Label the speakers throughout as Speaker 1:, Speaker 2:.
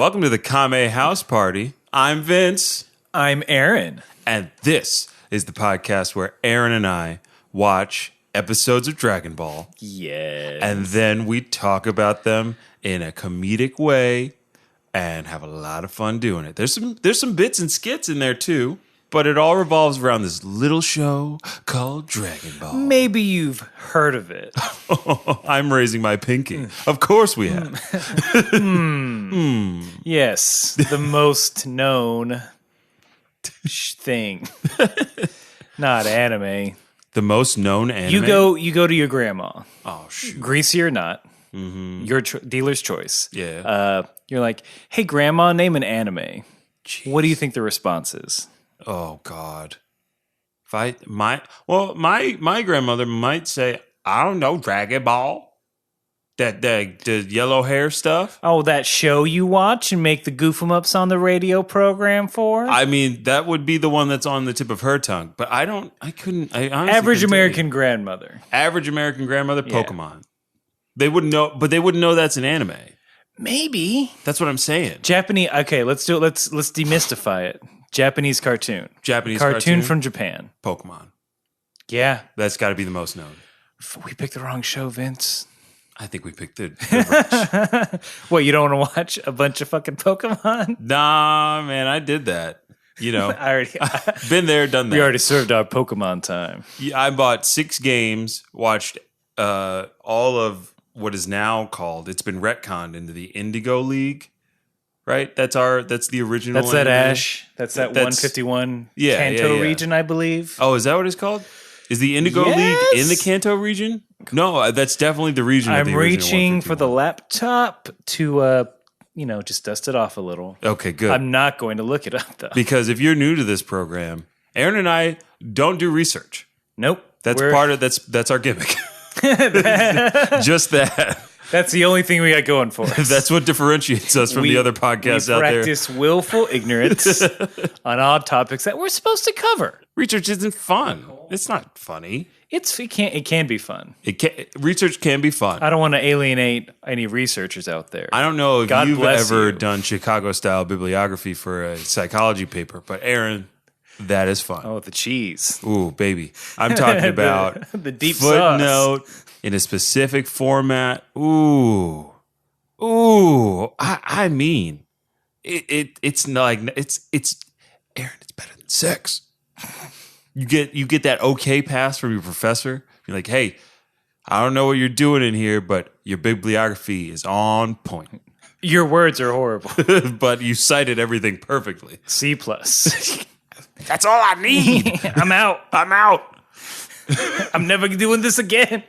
Speaker 1: Welcome to the Kame House Party. I'm Vince.
Speaker 2: I'm Aaron.
Speaker 1: And this is the podcast where Aaron and I watch episodes of Dragon Ball.
Speaker 2: Yes.
Speaker 1: And then we talk about them in a comedic way and have a lot of fun doing it. There's some bits and skits in there too, but it all revolves around this little show called Dragon Ball.
Speaker 2: Maybe you've heard of it.
Speaker 1: I'm raising my pinky. Of course we have.
Speaker 2: Yes, the most known thing. Not anime.
Speaker 1: The most known anime?
Speaker 2: You go to your grandma.
Speaker 1: Oh, shoot.
Speaker 2: Greasy or not. Mm-hmm. Your dealer's choice.
Speaker 1: Yeah.
Speaker 2: You're like, hey, grandma, name an anime.
Speaker 1: Jeez.
Speaker 2: What do you think the response is?
Speaker 1: Oh God! My grandmother might say, I don't know, Dragon Ball, the yellow hair stuff.
Speaker 2: Oh, that show you watch and make the goof 'em ups on the radio program for?
Speaker 1: I mean, that would be the one that's on the tip of her tongue. But I honestly
Speaker 2: Average American grandmother.
Speaker 1: Average American grandmother, Pokemon. They wouldn't know, but they wouldn't know that's an anime.
Speaker 2: Maybe.
Speaker 1: That's what I'm saying.
Speaker 2: Japanese. Okay, let's do it. Let's demystify it. Japanese cartoon. Cartoon from Japan.
Speaker 1: Pokemon.
Speaker 2: Yeah.
Speaker 1: That's got to be the most known.
Speaker 2: We picked the wrong show, Vince.
Speaker 1: I think we picked the
Speaker 2: What, you don't want to watch a bunch of fucking Pokemon?
Speaker 1: Nah, man, I did that. You know, been there, done that.
Speaker 2: We already served our Pokemon time.
Speaker 1: Yeah, I bought 6 games, watched all of what is now called, it's been retconned into the Indigo League. Right? That's the original.
Speaker 2: That's that Ash. That's 151 Kanto region, I believe.
Speaker 1: Oh, is that what it's called? Is the Indigo League in the Kanto region? No, that's definitely the region.
Speaker 2: I'm reaching for the laptop to, just dust it off a little.
Speaker 1: Okay, good.
Speaker 2: I'm not going to look it up, though.
Speaker 1: Because if you're new to this program, Aaron and I don't do research.
Speaker 2: Nope.
Speaker 1: That's our gimmick. Just that.
Speaker 2: That's the only thing we got going for us.
Speaker 1: That's what differentiates us from the other podcasts out there.
Speaker 2: We practice willful ignorance on odd topics that we're supposed to cover.
Speaker 1: Research isn't fun. It's not funny.
Speaker 2: It can be fun.
Speaker 1: Research can be fun.
Speaker 2: I don't want to alienate any researchers out there.
Speaker 1: I don't know if you've ever done Chicago-style bibliography for a psychology paper, but Aaron, that is fun.
Speaker 2: Oh, the cheese.
Speaker 1: Ooh, baby. I'm talking about
Speaker 2: the deep
Speaker 1: footnote
Speaker 2: sauce.
Speaker 1: In a specific format. Ooh. I mean, it's not like it's Aaron. It's better than sex. You get that okay pass from your professor. You're like, hey, I don't know what you're doing in here, but your bibliography is on point.
Speaker 2: Your words are horrible,
Speaker 1: but you cited everything perfectly.
Speaker 2: C+.
Speaker 1: That's all I need.
Speaker 2: I'm out. I'm never doing this again.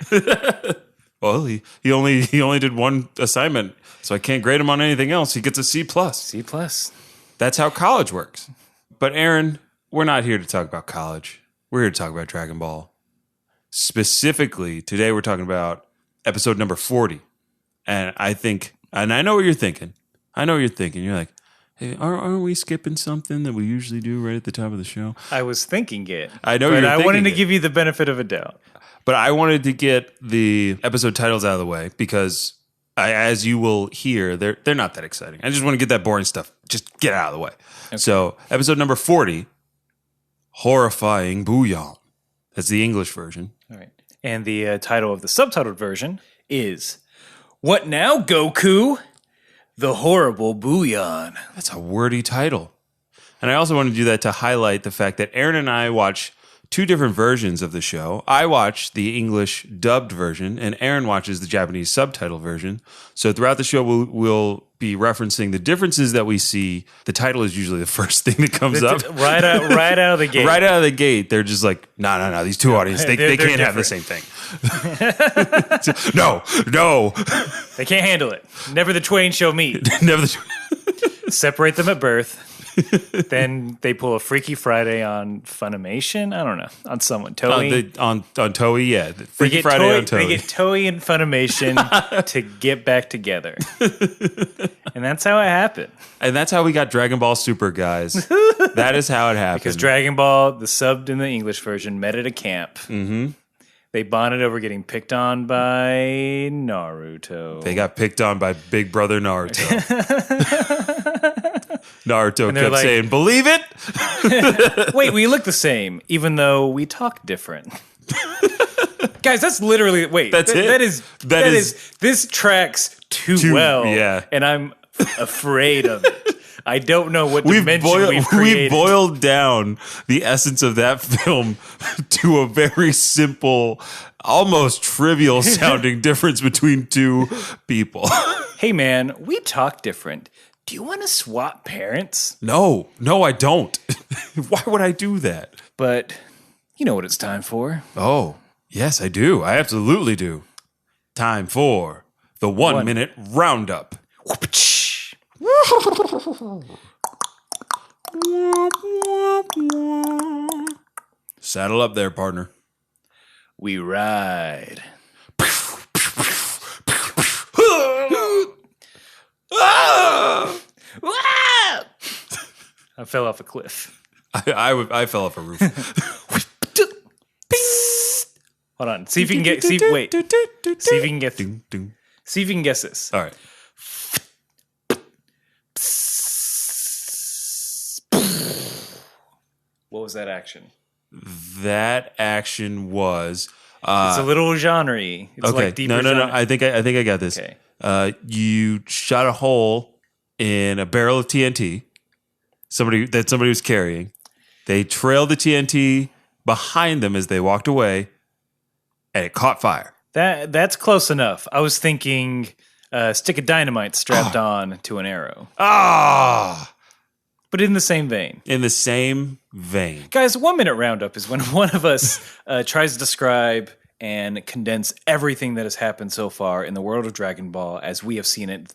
Speaker 1: Well, he only did one assignment, so I can't grade him on anything else. He gets a C+.
Speaker 2: C+.
Speaker 1: That's how college works. But Aaron, we're not here to talk about college. We're here to talk about Dragon Ball. Specifically, today we're talking about episode number 40. And I know what you're thinking. You're like, hey, aren't we skipping something that we usually do right at the top of the show?
Speaker 2: I was thinking it.
Speaker 1: I know
Speaker 2: but I wanted to give you the benefit of a doubt.
Speaker 1: But I wanted to get the episode titles out of the way because, as you will hear, they're not that exciting. I just want to get that boring stuff. Just get it out of the way. Okay. So, episode number 40, Horrifying Buyon. That's the English version.
Speaker 2: All right. And the title of the subtitled version is What Now, Goku? The Horrible Buyon.
Speaker 1: That's a wordy title. And I also want to do that to highlight the fact that Aaron and I watch 2 different versions of the show. I watch the English dubbed version, and Aaron watches the Japanese subtitle version. So throughout the show, we'll be referencing the differences that we see. The title is usually the first thing that comes up.
Speaker 2: Right out of the gate.
Speaker 1: Right out of the gate, they're just like, no, these two audiences, they can't have the same thing. No.
Speaker 2: They can't handle it. Never the twain shall meet. Separate them at birth. Then they pull a Freaky Friday on Funimation. I don't know. On someone. Toei.
Speaker 1: On Toei, yeah. Freaky Friday on Toei.
Speaker 2: They get Toei and Funimation to get back together. And that's how it happened.
Speaker 1: And that's how we got Dragon Ball Super, guys. That is how it happened.
Speaker 2: Because Dragon Ball, the subbed in the English version, met at a camp.
Speaker 1: Mm-hmm.
Speaker 2: They bonded over getting picked on by Naruto.
Speaker 1: They got picked on by Big Brother Naruto. Naruto kept saying, believe it?
Speaker 2: Wait, we look the same, even though we talk different. Guys, that's literally,
Speaker 1: That's it.
Speaker 2: That is, this tracks too well.
Speaker 1: Yeah.
Speaker 2: And I'm afraid of it. I don't know what dimension we've created.
Speaker 1: We boiled down the essence of that film to a very simple, almost trivial sounding difference between two people.
Speaker 2: Hey, man, we talk different. Do you want to swap parents?
Speaker 1: No, I don't. Why would I do that?
Speaker 2: But you know what it's time for.
Speaker 1: Oh, yes, I do. I absolutely do. Time for the 1 minute roundup. Saddle up there, partner.
Speaker 2: We ride. I fell off a cliff.
Speaker 1: I fell off a roof.
Speaker 2: Hold on. See if you can get. See if you can get. See if you can guess this.
Speaker 1: All right.
Speaker 2: What was that action?
Speaker 1: That action was.
Speaker 2: It's a little genre-y. It's
Speaker 1: okay.
Speaker 2: like deeper.
Speaker 1: No. I think I got this.
Speaker 2: Okay.
Speaker 1: You shot a hole in a barrel of TNT. Somebody was carrying. They trailed the TNT behind them as they walked away, and it caught fire.
Speaker 2: That's close enough. I was thinking a stick of dynamite strapped on to an arrow. But in the same vein.
Speaker 1: In the same vein.
Speaker 2: Guys, 1 minute roundup is when one of us tries to describe and condense everything that has happened so far in the world of Dragon Ball as we have seen it.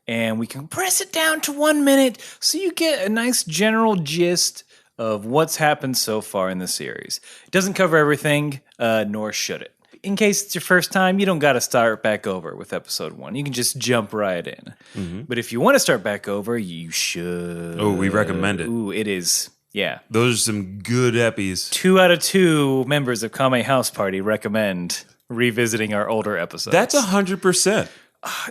Speaker 2: And we compress it down to 1 minute so you get a nice general gist of what's happened so far in the series. It doesn't cover everything, nor should it. In case it's your first time, you don't got to start back over with episode 1. You can just jump right in. Mm-hmm. But if you want to start back over, you should.
Speaker 1: Oh, we recommend it.
Speaker 2: Ooh, it is. Yeah.
Speaker 1: Those are some good eppies.
Speaker 2: 2 out of 2 members of Kame House Party recommend revisiting our older episodes.
Speaker 1: That's 100%.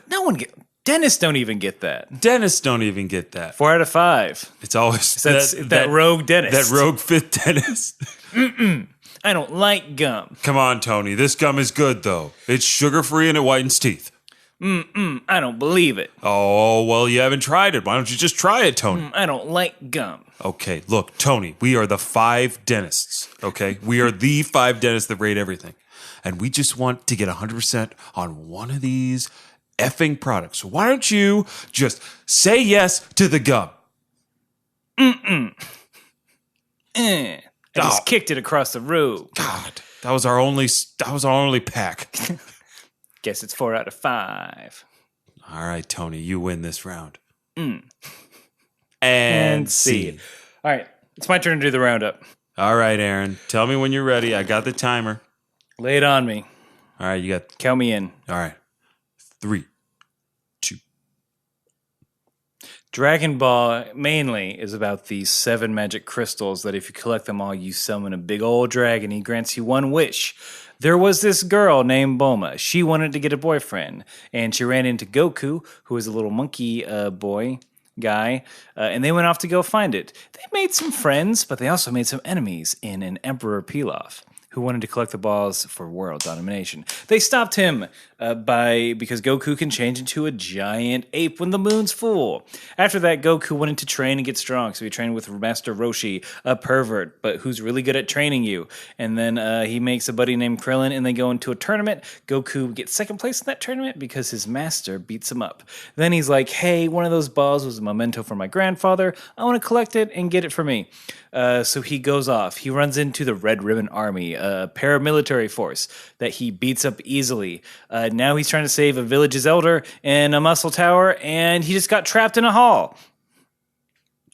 Speaker 2: No one Dentists don't even get that.
Speaker 1: Dentists don't even get that.
Speaker 2: 4 out of 5.
Speaker 1: It's always
Speaker 2: that rogue dentist.
Speaker 1: That rogue fifth dentist.
Speaker 2: I don't like gum.
Speaker 1: Come on, Tony. This gum is good, though. It's sugar-free and it whitens teeth.
Speaker 2: I don't believe it.
Speaker 1: Oh, well, you haven't tried it. Why don't you just try it, Tony?
Speaker 2: I don't like gum.
Speaker 1: Okay, look, Tony, we are the 5 dentists, okay? We are the 5 dentists that rate everything. And we just want to get 100% on one of these effing products. So why don't you just say yes to the gum?
Speaker 2: I just kicked it across the road.
Speaker 1: God, that was our only pack.
Speaker 2: Guess it's 4 out of 5.
Speaker 1: All right, Tony, you win this round. And see.
Speaker 2: All right, it's my turn to do the roundup.
Speaker 1: All right, Aaron, tell me when you're ready. I got the timer.
Speaker 2: Lay it on me.
Speaker 1: All right, you got.
Speaker 2: Count me in.
Speaker 1: All right, 3, 2.
Speaker 2: Dragon Ball mainly is about these 7 magic crystals that if you collect them all, you summon a big old dragon. He grants you 1 wish. There was this girl named Bulma. She wanted to get a boyfriend, and she ran into Goku, who was a little monkey guy, and they went off to go find it. They made some friends, but they also made some enemies in an Emperor Pilaf, who wanted to collect the balls for world domination. They stopped him because Goku can change into a giant ape when the moon's full. After that, Goku wanted to train and get strong, so he trained with Master Roshi, a pervert, but who's really good at training you. And then he makes a buddy named Krillin, and they go into a tournament. Goku gets second place in that tournament because his master beats him up. Then he's like, hey, one of those balls was a memento for my grandfather. I want to collect it and get it for me. So he goes off. He runs into the Red Ribbon Army, a paramilitary force that he beats up easily. Now he's trying to save a village's elder in a muscle tower, and he just got trapped in a hall.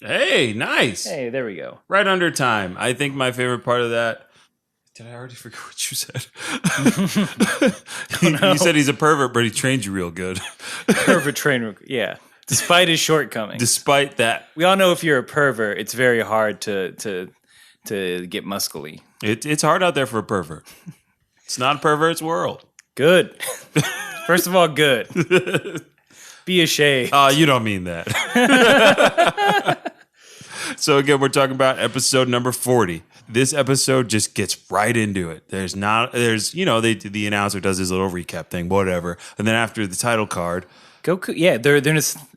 Speaker 1: Hey, nice.
Speaker 2: Hey, there we go.
Speaker 1: Right under time. I think my favorite part of that. Did I already forget what you said? You said he's a pervert, but he trains you real good.
Speaker 2: Pervert trainer, yeah. Despite his shortcomings.
Speaker 1: Despite that.
Speaker 2: We all know if you're a pervert, it's very hard to get muscly.
Speaker 1: It's hard out there for a pervert. It's not a pervert's world.
Speaker 2: Good. First of all, good. Be ashamed.
Speaker 1: You don't mean that. So again, we're talking about episode number 40. This episode just gets right into it. The announcer does his little recap thing, whatever. And then after the title card,
Speaker 2: Goku, they're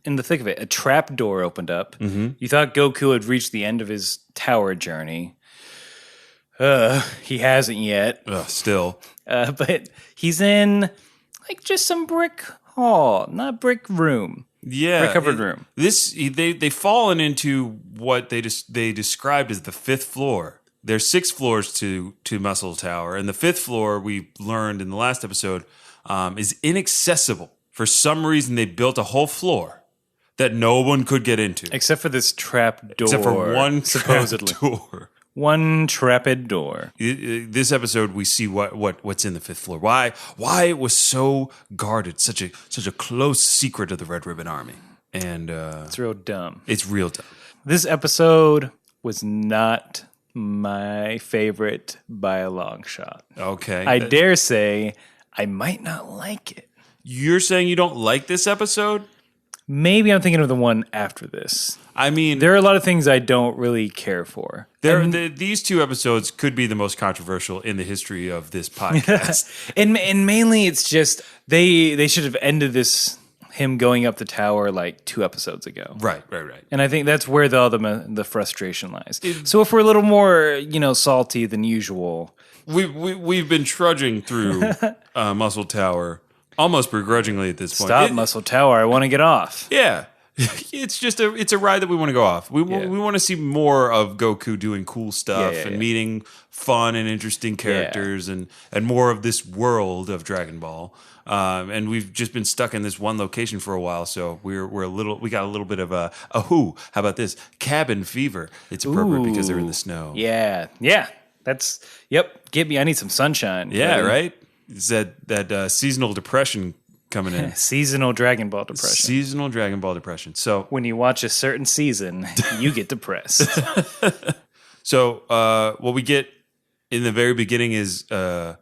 Speaker 2: in the thick of it. A trap door opened up. Mm-hmm. You thought Goku had reached the end of his tower journey. He hasn't yet.
Speaker 1: Still.
Speaker 2: But he's in like just some brick hall, not brick room.
Speaker 1: Yeah,
Speaker 2: brick-covered room.
Speaker 1: They've fallen into what they described as the fifth floor. There's 6 floors to Muscle Tower, and the 5th floor we learned in the last episode is inaccessible. For some reason, they built a whole floor that no one could get into,
Speaker 2: except for this trap door.
Speaker 1: Except for one
Speaker 2: supposedly
Speaker 1: door.
Speaker 2: One trapid door.
Speaker 1: This episode, we see what's in the 5th floor. Why it was so guarded, such a close secret of the Red Ribbon Army, and
Speaker 2: it's real dumb.
Speaker 1: It's real dumb.
Speaker 2: This episode was not my favorite by a long shot.
Speaker 1: Okay,
Speaker 2: I dare say I might not like it.
Speaker 1: You're saying you don't like this episode?
Speaker 2: Maybe I'm thinking of the one after this.
Speaker 1: I mean,
Speaker 2: there are a lot of things I don't really care for.
Speaker 1: These 2 episodes could be the most controversial in the history of this podcast.
Speaker 2: and mainly it's just they should have ended him going up the tower like 2 episodes ago.
Speaker 1: Right.
Speaker 2: And I think that's where the frustration lies. So if we're a little more, salty than usual.
Speaker 1: We've been trudging through Muscle Tower almost begrudgingly at this point.
Speaker 2: Stop, Muscle Tower. I want to get off.
Speaker 1: Yeah. It's just it's a ride that we want to go off. We want to see more of Goku doing cool stuff and meeting fun and interesting characters and more of this world of Dragon Ball. And we've just been stuck in this one location for a while, so we got a little bit of how about this? Cabin fever. It's appropriate because they're in the snow.
Speaker 2: Yeah. Get me. I need some sunshine.
Speaker 1: Yeah, really. Right? It's that seasonal depression coming in.
Speaker 2: Seasonal Dragon Ball depression.
Speaker 1: Seasonal Dragon Ball depression. So
Speaker 2: when you watch a certain season, you get depressed.
Speaker 1: So what we get in the very beginning is a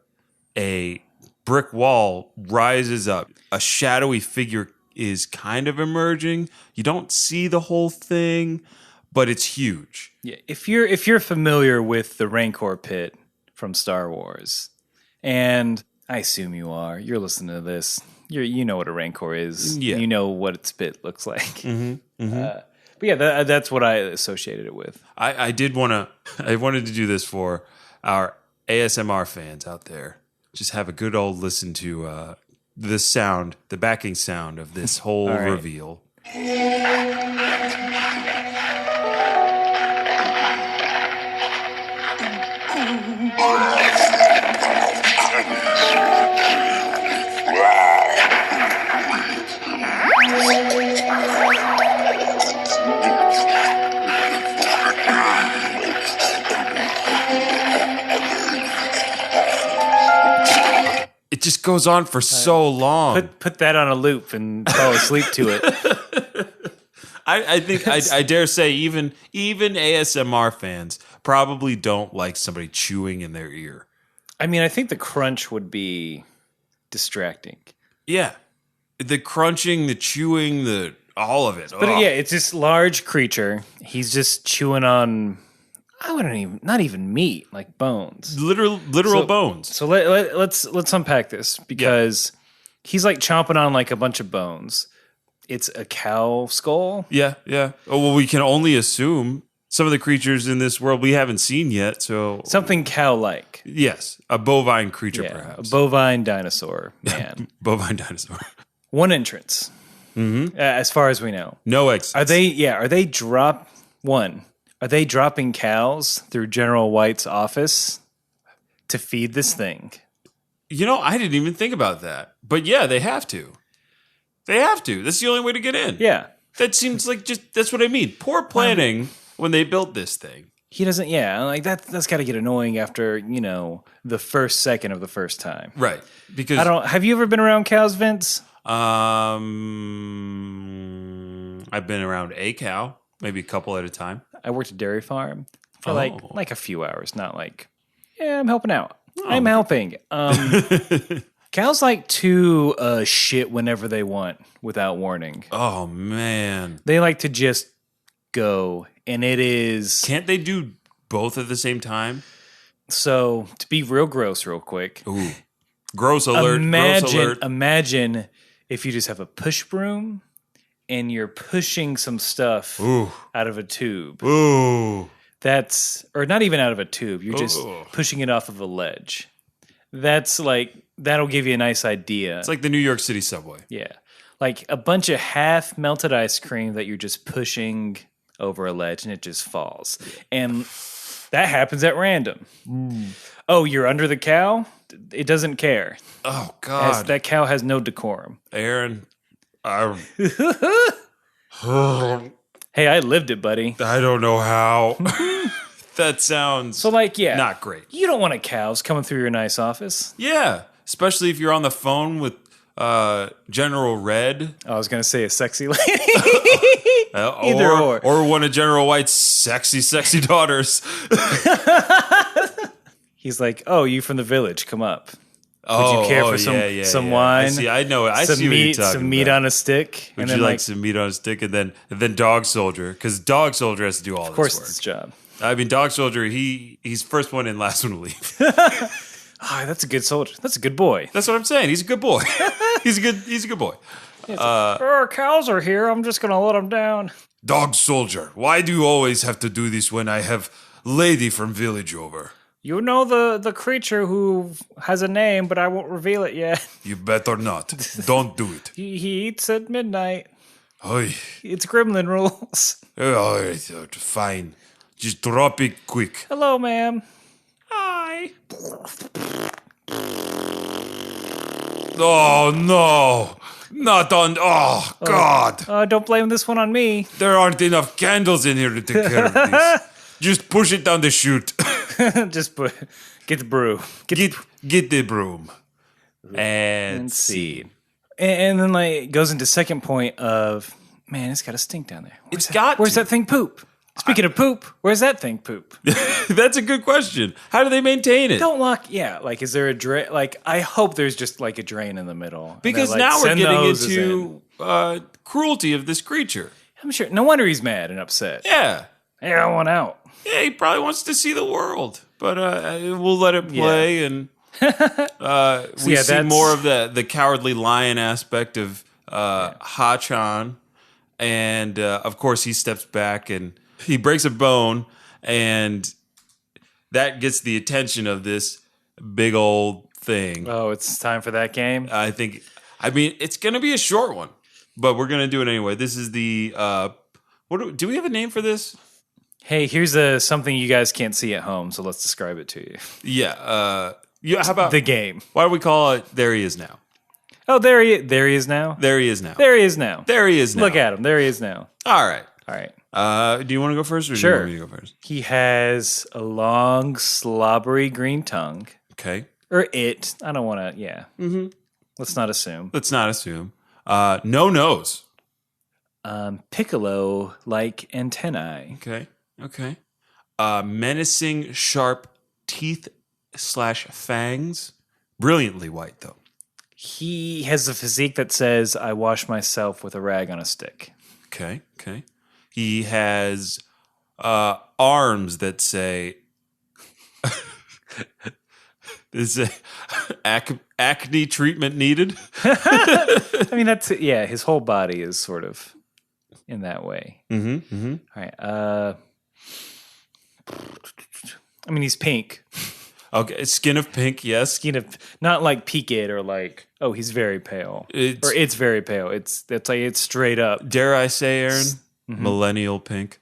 Speaker 1: brick wall rises up. A shadowy figure is kind of emerging. You don't see the whole thing, but it's huge.
Speaker 2: Yeah, if you're familiar with the Rancor pit from Star Wars, and I assume you are. You're listening to this. You know what a Rancor is. Yeah. You know what its pit looks like. Mm-hmm, mm-hmm. But yeah, that's what I associated it with.
Speaker 1: I wanted to do this for our ASMR fans out there. Just have a good old listen to the backing sound of this whole reveal. It just goes on for so long.
Speaker 2: Put that on a loop and fall asleep to it.
Speaker 1: I think I dare say even ASMR fans probably don't like somebody chewing in their ear.
Speaker 2: I mean, I think the crunch would be distracting.
Speaker 1: Yeah. The crunching, the chewing, all of it.
Speaker 2: But it's this large creature. He's just chewing on, not even meat, like bones.
Speaker 1: Literal bones.
Speaker 2: So let's unpack this because he's like chomping on like a bunch of bones. It's a cow skull.
Speaker 1: Yeah. Oh, well, we can only assume some of the creatures in this world we haven't seen yet. So
Speaker 2: something cow-like.
Speaker 1: Yes, a bovine creature, perhaps.
Speaker 2: A bovine dinosaur, man.
Speaker 1: Bovine dinosaur.
Speaker 2: One entrance, as far as we know.
Speaker 1: No exits.
Speaker 2: Are they dropping cows through General White's office to feed this thing?
Speaker 1: I didn't even think about that. But yeah, they have to. That's the only way to get in.
Speaker 2: Yeah.
Speaker 1: That seems like that's what I mean. Poor planning when they built this thing.
Speaker 2: He doesn't, like that's got to get annoying after, the first second of the first time.
Speaker 1: Right. Because
Speaker 2: have you ever been around cows, Vince?
Speaker 1: I've been around a cow, maybe a couple at a time.
Speaker 2: I worked at a dairy farm for like a few hours, not like, I'm helping out. I'm helping. Cows like to shit whenever they want without warning.
Speaker 1: Oh, man.
Speaker 2: They like to just go, and it is...
Speaker 1: Can't they do both at the same time?
Speaker 2: So, to be real gross real quick.
Speaker 1: Ooh. Gross alert.
Speaker 2: Imagine if you just have a push broom and you're pushing some stuff out of a tube.
Speaker 1: Ooh.
Speaker 2: Or not even out of a tube. You're just pushing it off of a ledge. That'll give you a nice idea.
Speaker 1: It's like the New York City subway.
Speaker 2: Yeah. Like a bunch of half melted ice cream that you're just pushing over a ledge and it just falls. And that happens at random. Oh, you're under the cow? It doesn't care.
Speaker 1: Oh, God.
Speaker 2: That cow has no decorum.
Speaker 1: Aaron,
Speaker 2: hey, I lived it, buddy.
Speaker 1: I don't know how. That sounds not great.
Speaker 2: You don't want cows coming through your nice office.
Speaker 1: Yeah, especially if you're on the phone with General Red.
Speaker 2: I was going to say a sexy lady.
Speaker 1: Either or one of General White's sexy daughters.
Speaker 2: He's like, "Oh, you from the village? Come up. Would you care for some wine?
Speaker 1: I know. I see what you're talking about.
Speaker 2: Some meat on a stick.
Speaker 1: Would you like some meat on a stick, and then Dog Soldier, because Dog Soldier has to do all this work.
Speaker 2: Of course, it's his job.
Speaker 1: I mean, Dog Soldier, he's first one in, last one to leave.
Speaker 2: That's a good soldier. That's a good boy.
Speaker 1: That's what I'm saying. He's a good boy. He's a good boy.
Speaker 2: Our cows are here. I'm just gonna let them down.
Speaker 1: Dog Soldier, why do you always have to do this when I have lady from village over?
Speaker 2: You know the creature who has a name, but I won't reveal it yet.
Speaker 1: You better not. Don't do it.
Speaker 2: He eats at midnight.
Speaker 1: Oy.
Speaker 2: It's gremlin rules.
Speaker 1: All right, fine. Just drop it quick.
Speaker 2: Hello, ma'am. Hi.
Speaker 1: Oh, no. Not on... Oh, God.
Speaker 2: Don't blame this one on me.
Speaker 1: There aren't enough candles in here to take care of this. Just push it down the chute.
Speaker 2: Just get the broom.
Speaker 1: Get the broom. And seed.
Speaker 2: And then it goes into second point of, man, it's got to stink down there. Where's that thing poop? Speaking of poop, where's that thing poop?
Speaker 1: That's a good question. How do they maintain it?
Speaker 2: Is there a drain? I hope there's just a drain in the middle.
Speaker 1: Because now we're getting into cruelty of this creature.
Speaker 2: I'm sure. No wonder he's mad and upset.
Speaker 1: Yeah.
Speaker 2: Hey, I want out.
Speaker 1: Yeah, he probably wants to see the world. But we'll let it play. And we see more of the cowardly lion aspect of Ha-chan. And, of course, he steps back and he breaks a bone. And that gets the attention of this big old thing.
Speaker 2: Oh, it's time for that game?
Speaker 1: It's going to be a short one. But we're going to do it anyway. This is the... do we have a name for this?
Speaker 2: Hey, here's something you guys can't see at home, so let's describe it to you.
Speaker 1: Yeah. How about
Speaker 2: the game?
Speaker 1: Why do we call it There He Is Now?
Speaker 2: Oh, there he is now?
Speaker 1: There he is now.
Speaker 2: There he is now.
Speaker 1: There he is now.
Speaker 2: Look at him. There he is now.
Speaker 1: All right.
Speaker 2: Do
Speaker 1: you want to go first or
Speaker 2: sure.
Speaker 1: do you want me to go first?
Speaker 2: He has a long, slobbery green tongue.
Speaker 1: Okay.
Speaker 2: Or it. I don't want to, yeah. Mm-hmm. Let's not assume.
Speaker 1: No nose.
Speaker 2: Piccolo-like antennae.
Speaker 1: Okay. Menacing, sharp teeth/fangs. Brilliantly white, though.
Speaker 2: He has a physique that says, I wash myself with a rag on a stick.
Speaker 1: Okay. He has arms that say... Is acne treatment needed?
Speaker 2: His whole body is sort of in that way.
Speaker 1: Mm-hmm.
Speaker 2: All right. He's pink.
Speaker 1: Okay, skin of pink, yes.
Speaker 2: Skin of, not like peaked or he's very pale. It's very pale. It's straight up.
Speaker 1: Dare I say, Aaron? Mm-hmm. Millennial pink.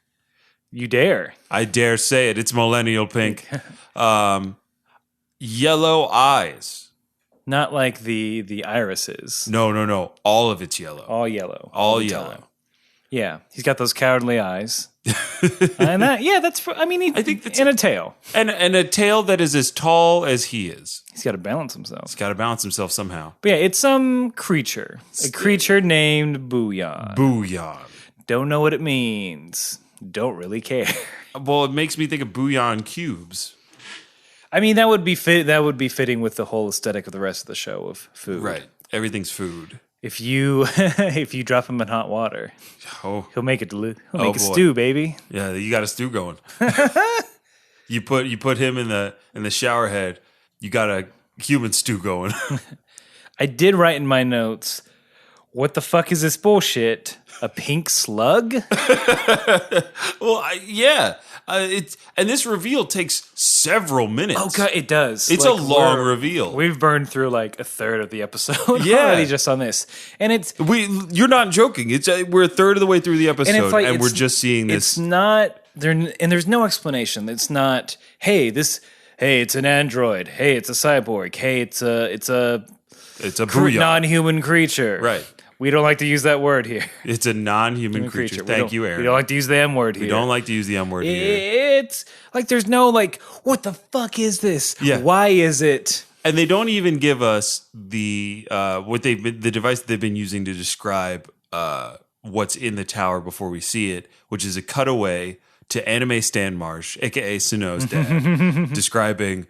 Speaker 2: You dare.
Speaker 1: I dare say it. It's millennial pink. Yellow eyes.
Speaker 2: Not like the irises.
Speaker 1: No. All of it's yellow.
Speaker 2: All yellow.
Speaker 1: All yellow.
Speaker 2: Time. Yeah, he's got those cowardly eyes. And that's I think that's in a tail.
Speaker 1: And a tail that is as tall as he is.
Speaker 2: He's got to balance himself.
Speaker 1: He's got to balance himself somehow.
Speaker 2: But yeah, it's some creature. A creature named Buyon. Don't know what it means. Don't really care.
Speaker 1: Well, it makes me think of Buyon cubes.
Speaker 2: I mean, that would be fitting with the whole aesthetic of the rest of the show of food.
Speaker 1: Right. Everything's food.
Speaker 2: If you if you drop him in hot water, he'll make a stew, baby.
Speaker 1: Yeah, you got a stew going. You put him in the shower head. You got a human stew going.
Speaker 2: I did write in my notes, what the fuck is this bullshit? A pink slug?
Speaker 1: Well, and this reveal takes several minutes.
Speaker 2: Oh god, it does.
Speaker 1: It's like, a long reveal.
Speaker 2: We've burned through like a third of the episode already just on this, and
Speaker 1: you're not joking. We're a third of the way through the episode, and we're just seeing this.
Speaker 2: It's not there, and there's no explanation. It's not. Hey, it's an android. Hey, it's a cyborg. Hey, it's a
Speaker 1: Buyon.
Speaker 2: non-human creature.
Speaker 1: Right.
Speaker 2: We don't like to use that word here.
Speaker 1: It's a non-human creature. Thank you, Aaron.
Speaker 2: We don't like to use the M word here.
Speaker 1: We don't like to use the M word here.
Speaker 2: It's like there's no like, what the fuck is this?
Speaker 1: Yeah.
Speaker 2: Why is it?
Speaker 1: And they don't even give us the device that they've been using to describe what's in the tower before we see it, which is a cutaway to Anime Stan Marsh, aka Suno's dad, describing,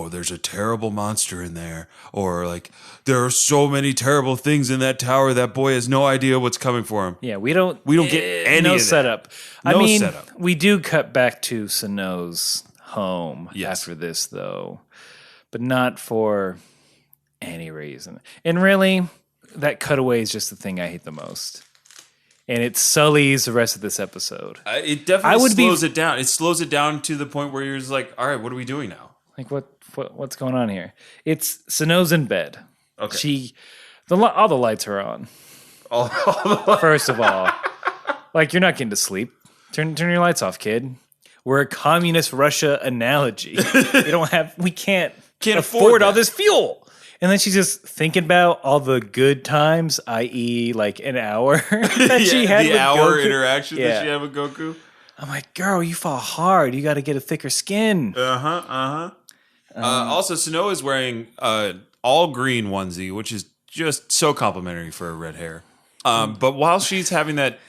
Speaker 1: there's a terrible monster in there, or like there are so many terrible things in that tower. That boy has no idea what's coming for him.
Speaker 2: Yeah, we don't
Speaker 1: get any of that.
Speaker 2: setup.
Speaker 1: No setup.
Speaker 2: We do cut back to Suno's home after this, though, but not for any reason. And really, that cutaway is just the thing I hate the most. And it sullies the rest of this episode.
Speaker 1: It definitely slows it down. It slows it down to the point where you're just like, all right, what are we doing now?
Speaker 2: Like, what's going on here? It's Suno's in bed.
Speaker 1: Okay.
Speaker 2: All the lights are on. First of all, like, you're not getting to sleep. Turn your lights off, kid. We're a communist Russia analogy. We can't afford all this fuel. And then she's just thinking about all the good times, i.e., like an hour that she had with Goku.
Speaker 1: Interaction that she had with Goku.
Speaker 2: I'm like, girl, you fall hard. You got to get a thicker skin.
Speaker 1: Also, Suno is wearing all green onesie, which is just so complimentary for her red hair. But while she's having that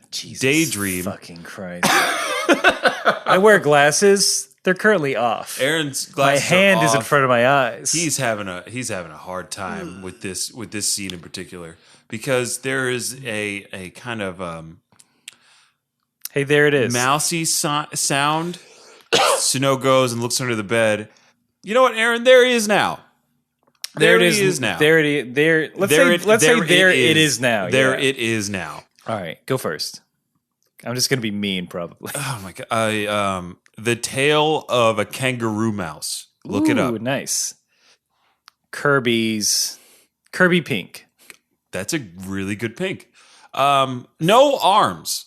Speaker 2: Jesus
Speaker 1: daydream,
Speaker 2: fucking Christ, I wear glasses. They're currently off.
Speaker 1: Aaron's glasses
Speaker 2: My hand
Speaker 1: are
Speaker 2: is in
Speaker 1: off.
Speaker 2: front of my eyes.
Speaker 1: He's having a hard time with this scene in particular, because there is a kind of
Speaker 2: hey, there it is.
Speaker 1: mousy sound. Suno goes and looks under the bed. You know what, Aaron? There he is now.
Speaker 2: There it is now. There it is. There. Let's say there it is now.
Speaker 1: There it is now.
Speaker 2: All right, go first. I'm just gonna be mean, probably.
Speaker 1: Oh my god! The tail of a kangaroo mouse. Look it up.
Speaker 2: Nice. Kirby pink.
Speaker 1: That's a really good pink. No arms.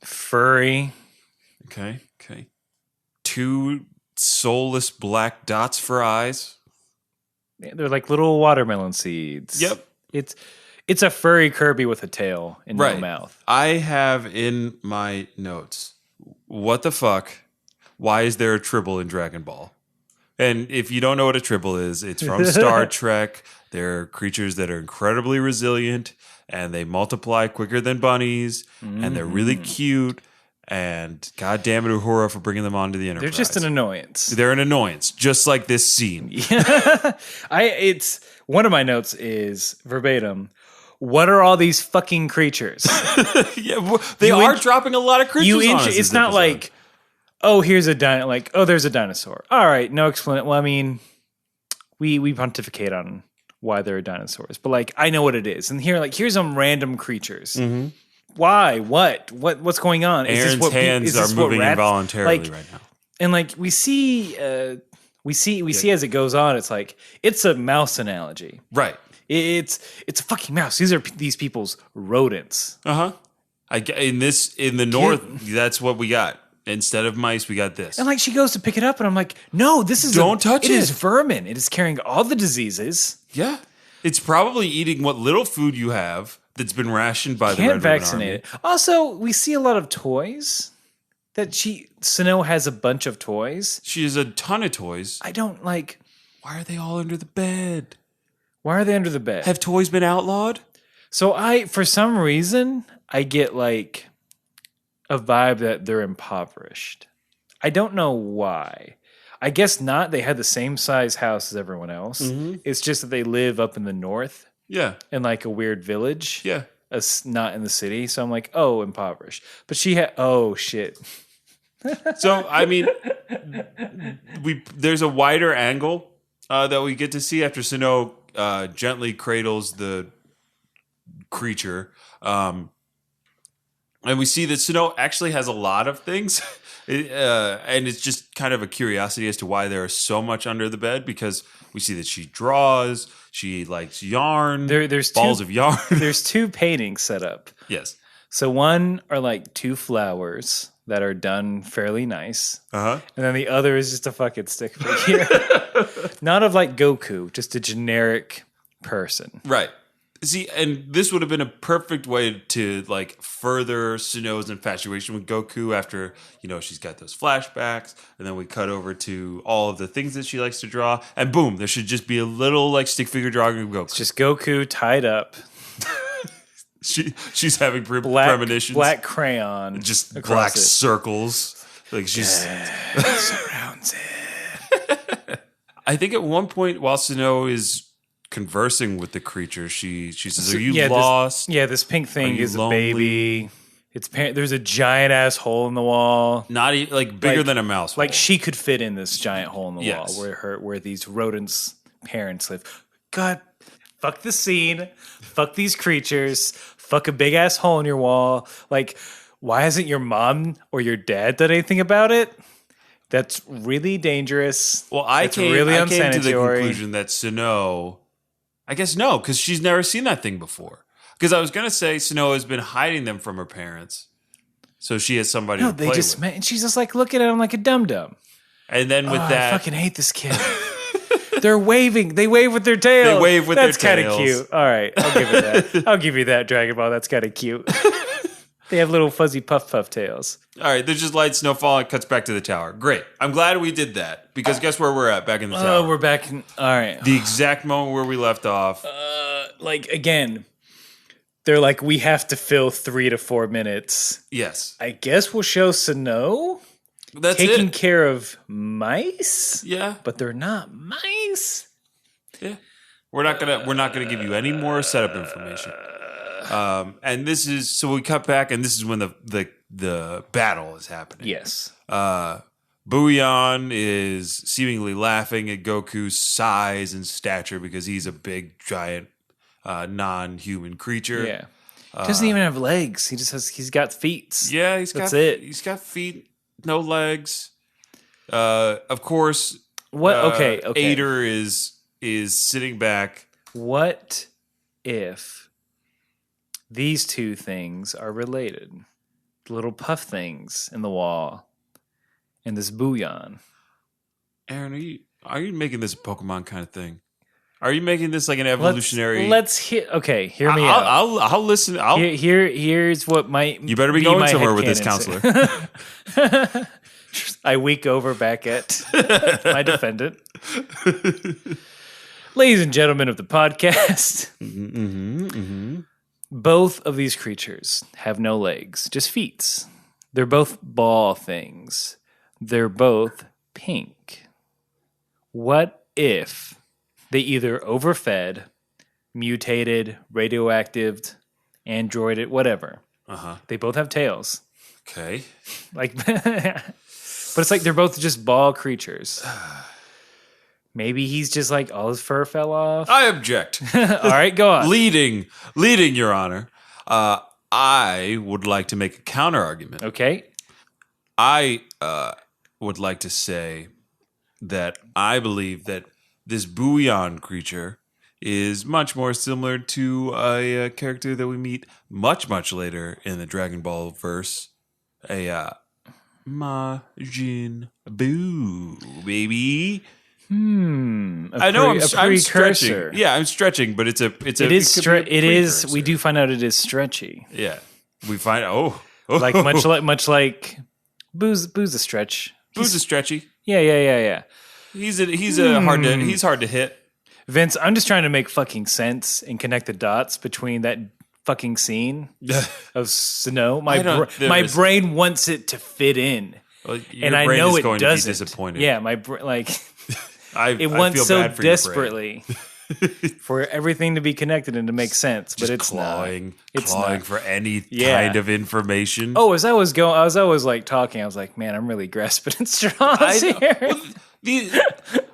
Speaker 2: Furry.
Speaker 1: Okay. Two soulless black dots for eyes.
Speaker 2: They're like little watermelon seeds.
Speaker 1: Yep.
Speaker 2: It's a furry Kirby with a tail and no mouth.
Speaker 1: I have in my notes, what the fuck? Why is there a tribble in Dragon Ball? And if you don't know what a tribble is, it's from Star Trek. They're creatures that are incredibly resilient, and they multiply quicker than bunnies, and they're really cute. And God damn it, Uhura, for bringing them onto the Enterprise.
Speaker 2: They're just an annoyance.
Speaker 1: They're an annoyance, just like this scene.
Speaker 2: It's one of my notes is verbatim. What are all these fucking creatures?
Speaker 1: They are dropping a lot of creatures on us.
Speaker 2: It's not like, here's a there's a dinosaur. All right, no explanation. Well, I mean, we pontificate on why there are dinosaurs, but like I know what it is, and here's some random creatures. Mm-hmm. Why? What's going on?
Speaker 1: Aaron's hands are moving involuntarily right now,
Speaker 2: and like we see as it goes on, it's like it's a mouse analogy,
Speaker 1: right?
Speaker 2: It's a fucking mouse. These are these people's rodents.
Speaker 1: In the north, that's what we got. Instead of mice, we got this.
Speaker 2: And like she goes to pick it up, and I'm like, no, this is
Speaker 1: don't touch it.
Speaker 2: It is vermin. It is carrying all the diseases.
Speaker 1: Yeah, it's probably eating what little food you have that's been rationed by the Red Ribbon
Speaker 2: vaccinate
Speaker 1: Army.
Speaker 2: It. Also, we see a lot of toys. Suno has a bunch of toys.
Speaker 1: She has a ton of toys.
Speaker 2: I don't like.
Speaker 1: Why are they all under the bed?
Speaker 2: Why are they under the bed?
Speaker 1: Have toys been outlawed?
Speaker 2: So for some reason, I get like a vibe that they're impoverished. I don't know why. I guess not. They had the same size house as everyone else. It's just that they live up in the north.
Speaker 1: Yeah.
Speaker 2: In like a weird village.
Speaker 1: Yeah.
Speaker 2: Not in the city. So I'm like, oh, impoverished. But she had, oh, shit.
Speaker 1: So, I mean, there's a wider angle that we get to see after Suno gently cradles the creature. And we see that Suno actually has a lot of things. And it's just kind of a curiosity as to why there is so much under the bed, because we see that she draws, she likes yarn,
Speaker 2: there's
Speaker 1: balls of yarn.
Speaker 2: There's 2 paintings set up.
Speaker 1: Yes.
Speaker 2: So one are like 2 flowers that are done fairly nice.
Speaker 1: Uh-huh.
Speaker 2: And then the other is just a fucking stick figure. Not of like Goku, just a generic person.
Speaker 1: Right. See, and this would have been a perfect way to like further Suno's infatuation with Goku after, she's got those flashbacks, and then we cut over to all of the things that she likes to draw, and boom, there should just be a little like stick figure drawing of Goku.
Speaker 2: It's just Goku tied up.
Speaker 1: She's having premonitions.
Speaker 2: Black crayon.
Speaker 1: Just black circles. Like she's
Speaker 2: surrounds it.
Speaker 1: I think at one point while Suno is conversing with the creature, she says, "Are you lost?"
Speaker 2: This pink thing is a baby. There's a giant ass hole in the wall,
Speaker 1: not like bigger than a mouse.
Speaker 2: Like she could fit in this giant hole in the wall where these rodents' parents live. God, fuck the scene. Fuck these creatures. Fuck a big ass hole in your wall. Like, why hasn't your mom or your dad done anything about it? That's really dangerous.
Speaker 1: Well, I came to the conclusion that Suno. I guess no, because she's never seen that thing before. Because I was going to say Suno has been hiding them from her parents. So she has somebody to play with.
Speaker 2: And she's just like looking at him like a dum-dum.
Speaker 1: And then with that...
Speaker 2: I fucking hate this kid. They're waving. They wave with their tails.
Speaker 1: They wave with their tails.
Speaker 2: That's kind of cute. All right, I'll give it that. I'll give you that, Dragon Ball. That's kind of cute. They have little fuzzy puff tails.
Speaker 1: All right, there's just light snowfall and cuts back to the tower. Great. I'm glad we did that, because guess where we're at? Back in the tower.
Speaker 2: Oh, we're back in... All right.
Speaker 1: The exact moment where we left off.
Speaker 2: Again, they're like, we have to fill 3 to 4 minutes.
Speaker 1: Yes.
Speaker 2: I guess we'll show Suno taking care of mice.
Speaker 1: Yeah.
Speaker 2: But they're not mice.
Speaker 1: Yeah. We're not gonna give you any more setup information. And this is, so we cut back, and this is when the battle is happening.
Speaker 2: Yes.
Speaker 1: Buyon is seemingly laughing at Goku's size and stature because he's a big, giant, non-human creature.
Speaker 2: Yeah. Doesn't even have legs. He's got feet.
Speaker 1: Yeah,
Speaker 2: That's it.
Speaker 1: He's got feet, no legs. Of course.
Speaker 2: What? Okay.
Speaker 1: Ader is sitting back.
Speaker 2: What if these 2 things are related? The little puff things in the wall and this Buyon.
Speaker 1: Aaron, are you making this a Pokemon kind of thing? Are you making this like an evolutionary?
Speaker 2: Let's hear. Okay, hear me out.
Speaker 1: I'll listen.
Speaker 2: Here's what might.
Speaker 1: You better be going somewhere with this counselor.
Speaker 2: I week over back at my defendant. Ladies and gentlemen of the podcast, both of these creatures have no legs, just feet. They're both ball things. They're both pink. What if they either overfed, mutated, radioactive, androided, whatever. They both have tails.
Speaker 1: Okay.
Speaker 2: But it's like they're both just ball creatures. Maybe he's just like all his fur fell off.
Speaker 1: I object.
Speaker 2: All right, go on.
Speaker 1: Leading, Your Honor. I would like to make a counter argument.
Speaker 2: Okay.
Speaker 1: I would like to say that I believe that this Buyon creature is much more similar to a character that we meet much, much later in the Dragon Ball verse. A Majin Buu, baby. I know I'm stretching. Yeah, I'm stretching, but it is.
Speaker 2: We do find out it is stretchy.
Speaker 1: Yeah, we find
Speaker 2: like much like Boo's a stretch.
Speaker 1: Boo's a stretchy.
Speaker 2: Yeah.
Speaker 1: He's hard to hit.
Speaker 2: Vince, I'm just trying to make fucking sense and connect the dots between that fucking scene of Suno. My brain wants it to fit in.
Speaker 1: Well, your
Speaker 2: and I
Speaker 1: brain
Speaker 2: know
Speaker 1: is
Speaker 2: it
Speaker 1: going
Speaker 2: doesn't.
Speaker 1: to be disappointed.
Speaker 2: Yeah, my like
Speaker 1: I
Speaker 2: it wants
Speaker 1: feel
Speaker 2: so
Speaker 1: bad for your brain.
Speaker 2: desperately for everything to be connected and to make sense, but
Speaker 1: Just
Speaker 2: it's
Speaker 1: clawing,
Speaker 2: not. It's
Speaker 1: clawing
Speaker 2: not.
Speaker 1: for any
Speaker 2: Yeah.
Speaker 1: kind of information.
Speaker 2: Oh, as I was always like talking. I was like, man, I'm really grasping at straws here.
Speaker 1: Well,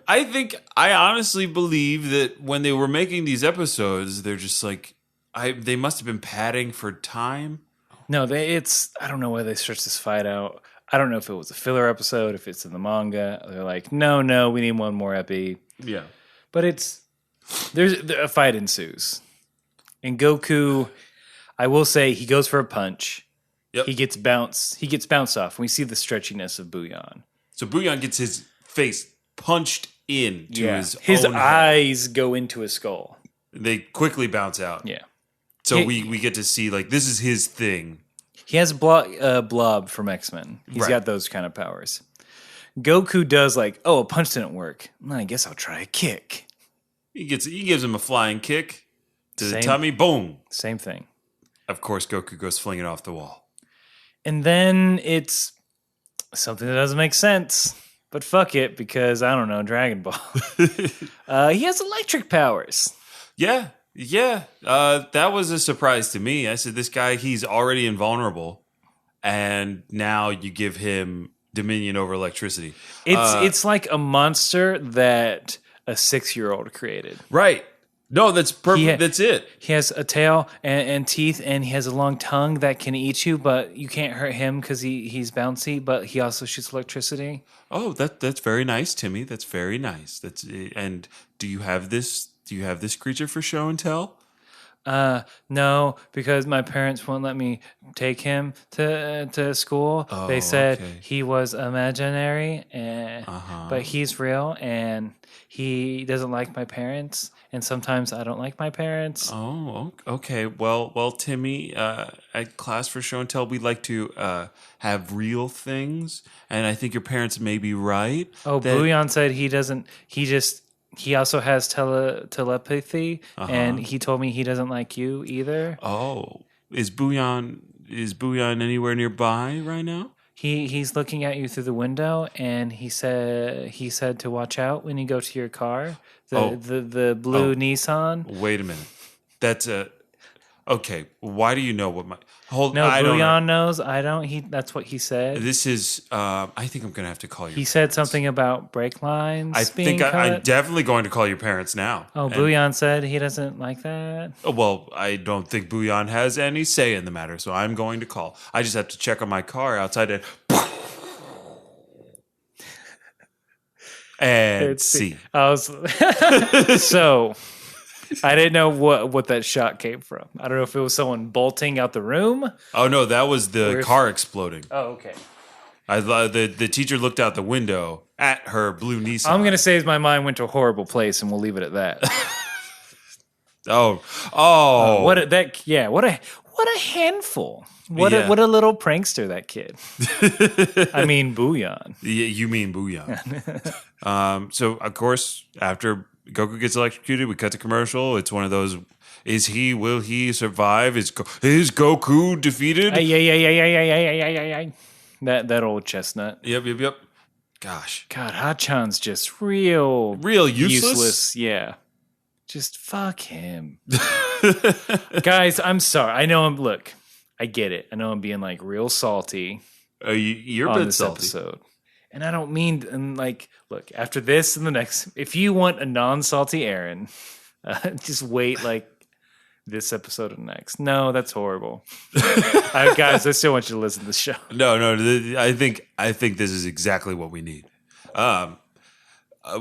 Speaker 1: I honestly believe that when they were making these episodes, they're just like, they must have been padding for time.
Speaker 2: No, I don't know why they stretched this fight out. I don't know if it was a filler episode, if it's in the manga. They're like, no, we need one more epi.
Speaker 1: Yeah.
Speaker 2: But there's a fight ensues. And Goku, I will say, he goes for a punch.
Speaker 1: Yep.
Speaker 2: He gets bounced off. We see the stretchiness of Buyon.
Speaker 1: So Buyon gets his face punched in to his own
Speaker 2: eyes
Speaker 1: head.
Speaker 2: go into his skull.
Speaker 1: They quickly bounce out.
Speaker 2: Yeah.
Speaker 1: So we get to see, like, this is his thing.
Speaker 2: He has Blob from X-Men. He's got those kind of powers. Goku does like, a punch didn't work. I guess I'll try a kick.
Speaker 1: He gives him a flying kick to the tummy. Boom.
Speaker 2: Same thing.
Speaker 1: Of course, Goku goes flinging off the wall.
Speaker 2: And then it's something that doesn't make sense. But fuck it, because I don't know, Dragon Ball. He has electric powers.
Speaker 1: Yeah. That was a surprise to me. I said, this guy, he's already invulnerable. And now you give him dominion over electricity.
Speaker 2: It's like a monster that a 6-year-old created.
Speaker 1: Right. No, that's perfect. That's it.
Speaker 2: He has a tail and teeth, and he has a long tongue that can eat you, but you can't hurt him because he's bouncy, but he also shoots electricity.
Speaker 1: Oh, that's very nice, Timmy. That's very nice. And do you have this creature for show and tell?
Speaker 2: No, because my parents won't let me take him to school. They said he was imaginary, but he's real, and he doesn't like my parents, and sometimes I don't like my parents.
Speaker 1: Oh, okay. Well, Timmy, at Class for Show and Tell, we like to have real things, and I think your parents may be right.
Speaker 2: Oh, Buyon said he doesn't. He also has telepathy, and he told me he doesn't like you either.
Speaker 1: Oh, is Buyon anywhere nearby right now?
Speaker 2: He's looking at you through the window, and he said to watch out when you go to your car. The blue Nissan.
Speaker 1: Wait a minute, that's okay. Why do you know what my
Speaker 2: Buyon knows. I don't. That's what he said.
Speaker 1: This is. I think I'm gonna have to call you.
Speaker 2: He said something about brake lines.
Speaker 1: I think I'm definitely going to call your parents now.
Speaker 2: Oh, Buyon said he doesn't like that.
Speaker 1: Well, I don't think Buyon has any say in the matter, so I'm going to call. I just have to check on my car outside and see.
Speaker 2: So. I didn't know what that shot came from. I don't know if it was someone bolting out the room.
Speaker 1: Oh no, that was the car exploding.
Speaker 2: Oh, okay.
Speaker 1: The teacher looked out the window at her blue Nissan.
Speaker 2: I'm gonna say my mind went to a horrible place, and we'll leave it at that. What a handful. What a little prankster, that kid. I mean, Buyon.
Speaker 1: Yeah, you mean Buyon. So of course, after Goku gets electrocuted, we cut to commercial. It's one of those, will he survive? Is Goku defeated?
Speaker 2: Yeah. That old chestnut.
Speaker 1: Yep. Gosh.
Speaker 2: God, Hachan's just real
Speaker 1: useless.
Speaker 2: Yeah. Just fuck him. Guys, I'm sorry. I get it. I know I'm being like real salty.
Speaker 1: You're
Speaker 2: on
Speaker 1: a bit
Speaker 2: this
Speaker 1: salty.
Speaker 2: Episode. And I don't mean, look, after this and the next, if you want a non-salty Aaron, just wait like this episode and next. No, that's horrible. Guys, I still want you to listen to the show.
Speaker 1: No, I think this is exactly what we need.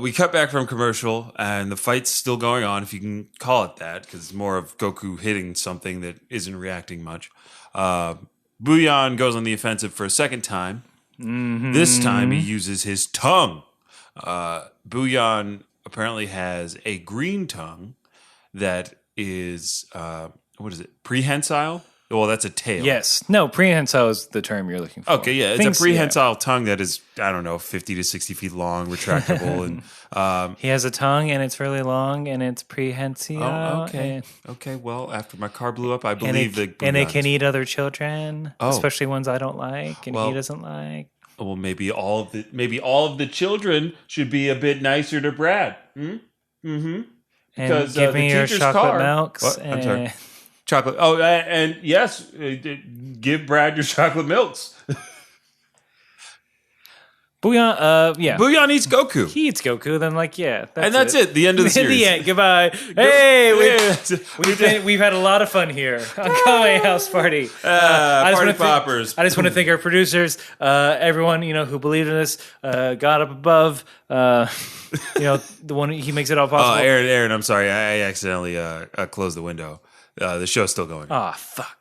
Speaker 1: We cut back from commercial, and the fight's still going on, if you can call it that, because it's more of Goku hitting something that isn't reacting much. Buyon goes on the offensive for a second time. Mm-hmm. This time he uses his tongue. Buyon apparently has a green tongue that is, what is it, prehensile? Well, that's a tail.
Speaker 2: Yes. No, prehensile is the term you're looking for.
Speaker 1: Okay, yeah. It's a prehensile tongue that is, I don't know, 50 to 60 feet long, retractable. And
Speaker 2: he has a tongue, and it's really long, and it's prehensile.
Speaker 1: Oh, okay. Okay, well, after my car blew up, I believe that...
Speaker 2: And it can eat other children, especially ones I don't like, and he doesn't like.
Speaker 1: Well, maybe all of the children should be a bit nicer to Brad. Mm-hmm.
Speaker 2: And give me your chocolate milks.
Speaker 1: What? I'm sorry. Chocolate. Oh, and yes, give Brad your chocolate milks.
Speaker 2: Buyon, yeah.
Speaker 1: Buyon eats Goku.
Speaker 2: He eats Goku, then
Speaker 1: that's it. The end of the series.
Speaker 2: The end. Goodbye. Hey, we've had a lot of fun here on Kame House Party.
Speaker 1: Party poppers.
Speaker 2: I just want to thank our producers, everyone who believed in us, God up above. The one he makes it all possible.
Speaker 1: Aaron, I'm sorry, I accidentally closed the window. The show's still going.
Speaker 2: Oh, fuck.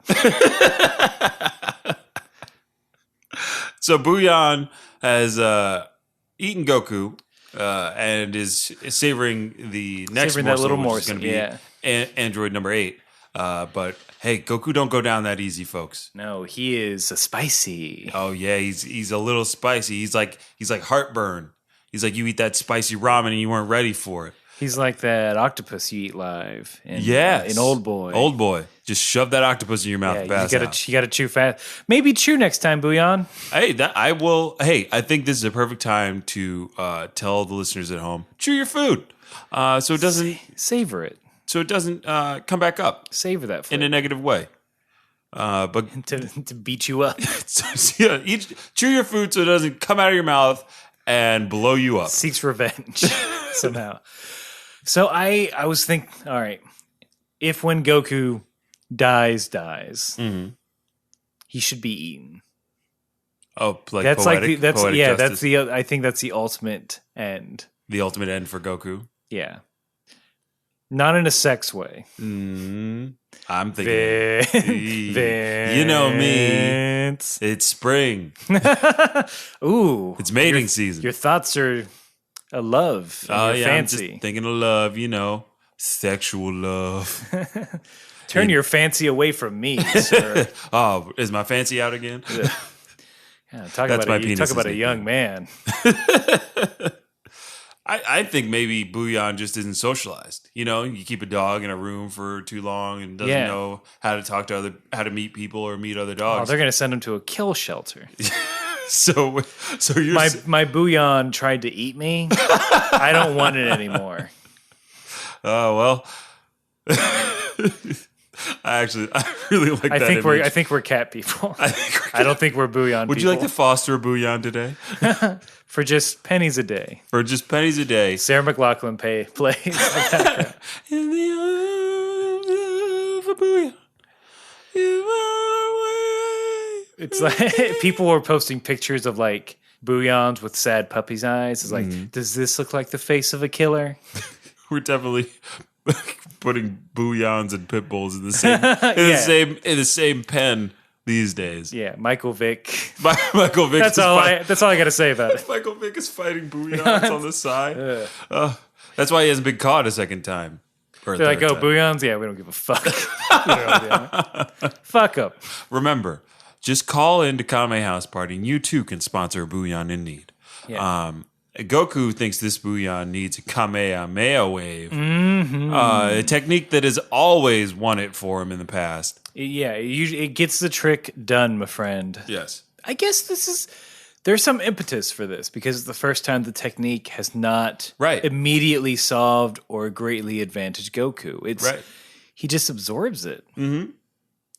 Speaker 1: So Buyon has eaten Goku and is savoring the next morsel,
Speaker 2: that little
Speaker 1: which
Speaker 2: morsel,
Speaker 1: is going to be android number 8. But hey, Goku don't go down that easy, folks.
Speaker 2: No, he is spicy.
Speaker 1: Oh yeah, he's a little spicy. He's like heartburn. He's like you eat that spicy ramen and you weren't ready for it.
Speaker 2: He's like that octopus you eat live in Old Boy.
Speaker 1: Old Boy. Just shove that octopus in your mouth and pass out.
Speaker 2: You gotta chew fast. Maybe chew next time, Buyon.
Speaker 1: Hey, I will. Hey, I think this is a perfect time to tell the listeners at home, chew your food. So it doesn't...
Speaker 2: Savor it.
Speaker 1: So it doesn't come back up.
Speaker 2: Savor that flavor.
Speaker 1: In a negative way. But
Speaker 2: to beat you up.
Speaker 1: Chew your food so it doesn't come out of your mouth and blow you up.
Speaker 2: Seeks revenge somehow. So I was thinking, all right, if when Goku dies, he should be eaten.
Speaker 1: Oh, like
Speaker 2: that's
Speaker 1: poetic,
Speaker 2: poetic I think that's the ultimate end.
Speaker 1: The ultimate end for Goku?
Speaker 2: Yeah. Not in a sex way.
Speaker 1: I'm thinking, you know me, it's spring.
Speaker 2: Ooh.
Speaker 1: It's mating season.
Speaker 2: Your thoughts are a love.
Speaker 1: Oh, yeah,
Speaker 2: fancy.
Speaker 1: I'm just thinking of love, sexual love.
Speaker 2: Turn your fancy away from me, sir.
Speaker 1: Oh, is my fancy out again?
Speaker 2: Yeah, talk about a young man.
Speaker 1: I think maybe Buyon just isn't socialized. You keep a dog in a room for too long and doesn't know how to talk to how to meet people or meet other dogs.
Speaker 2: Oh, they're going to send him to a kill shelter.
Speaker 1: So you're
Speaker 2: my Buyon tried to eat me. I don't want it anymore.
Speaker 1: Oh well. I really like that image.
Speaker 2: I think we're cat people. I don't think we're Buyon
Speaker 1: Would
Speaker 2: people.
Speaker 1: you like to foster a Buyon today?
Speaker 2: For just pennies a day.
Speaker 1: Sarah
Speaker 2: McLachlan plays the background.
Speaker 1: In the arms of a Buyon, you are away.
Speaker 2: It's like people were posting pictures of like Buyons with sad puppy's eyes. It's like, does this look like the face of a killer?
Speaker 1: We're definitely putting Buyons and pit bulls in the same pen these days.
Speaker 2: Yeah, Michael Vick.
Speaker 1: Michael Vick.
Speaker 2: That's all I got to say about it.
Speaker 1: Michael Vick is fighting Buyons on the side. That's why he hasn't been caught a second time.
Speaker 2: They're like, oh, Buyons? Yeah, we don't give a fuck. Fuck up.
Speaker 1: Remember, just call into Kame House Party and you too can sponsor a Buyon in need.
Speaker 2: Yeah.
Speaker 1: Goku thinks this Buyon needs a Kamehameha wave.
Speaker 2: Mm-hmm.
Speaker 1: A technique that has always won it for him in the past.
Speaker 2: Yeah, it gets the trick done, my friend.
Speaker 1: Yes.
Speaker 2: I guess there's some impetus for this because it's the first time the technique has not immediately solved or greatly advantaged Goku. He just absorbs it.
Speaker 1: Mm-hmm.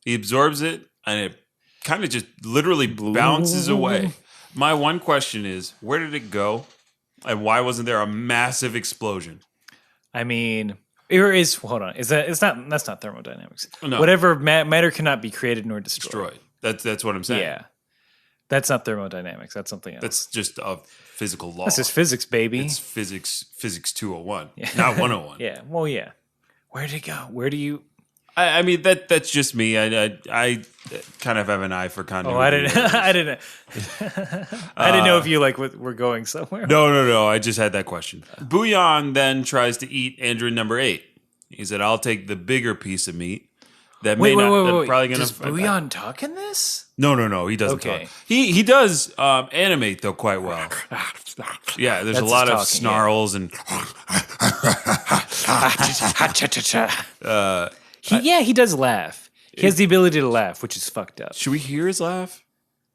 Speaker 1: He absorbs it and it kind of just literally bounces away. My one question is, where did it go? And why wasn't there a massive explosion?
Speaker 2: I mean, hold on. That's not thermodynamics.
Speaker 1: No.
Speaker 2: Whatever matter cannot be created nor destroyed.
Speaker 1: That's what I'm saying.
Speaker 2: Yeah. That's not thermodynamics. That's something else.
Speaker 1: That's just a physical law.
Speaker 2: That's just physics, baby.
Speaker 1: It's physics 201, not 101.
Speaker 2: Yeah. Well, yeah. Where did it go? Where do you...
Speaker 1: I mean that's just me. I kind of have an eye for continuity.
Speaker 2: Oh, I didn't know if you were going somewhere.
Speaker 1: No. I just had that question. Buyon then tries to eat android number 8. He said, "I'll take the bigger piece of meat." That
Speaker 2: wait.
Speaker 1: Probably gonna.
Speaker 2: Does Buyon talk in this?
Speaker 1: No. He doesn't talk. He does animate though quite well. Yeah, there's a lot of snarls and.
Speaker 2: He does laugh. He has the ability to laugh, which is fucked up.
Speaker 1: Should we hear his laugh?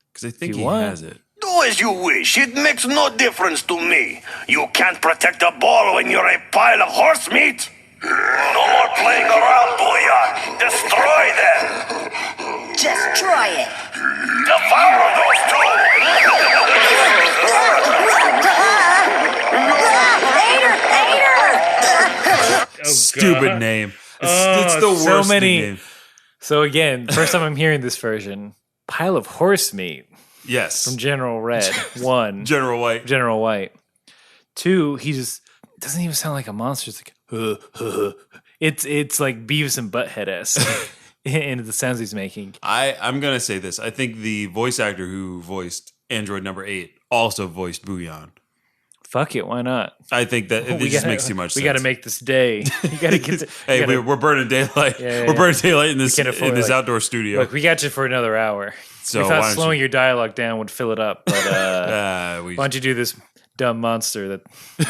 Speaker 1: Because I think he has it.
Speaker 3: Do as you wish. It makes no difference to me. You can't protect a ball when you're a pile of horse meat. No more playing around, Buyon. Destroy them.
Speaker 4: Just try it.
Speaker 3: Devour those two.
Speaker 4: Hater!
Speaker 1: Stupid name. It's the worst
Speaker 2: so many.
Speaker 1: name.
Speaker 2: So again, first time I'm hearing this version. Pile of horse meat
Speaker 1: Yes.
Speaker 2: from General Red. 1.
Speaker 1: General White.
Speaker 2: General White. 2, he just doesn't even sound like a monster. It's like, it's like Beavis and Butthead-esque in the sounds he's making.
Speaker 1: I'm going to say this. I think the voice actor who voiced Android number 8 also voiced Buyon.
Speaker 2: Fuck it, why not?
Speaker 1: I think that it just makes too much sense.
Speaker 2: We got to make this day. You got to get to.
Speaker 1: Hey, we're burning daylight. We're burning daylight in this outdoor studio.
Speaker 2: Look, we got you for another hour.
Speaker 1: So
Speaker 2: we thought slowing your dialogue down would fill it up, but
Speaker 1: why
Speaker 2: don't you do this dumb monster that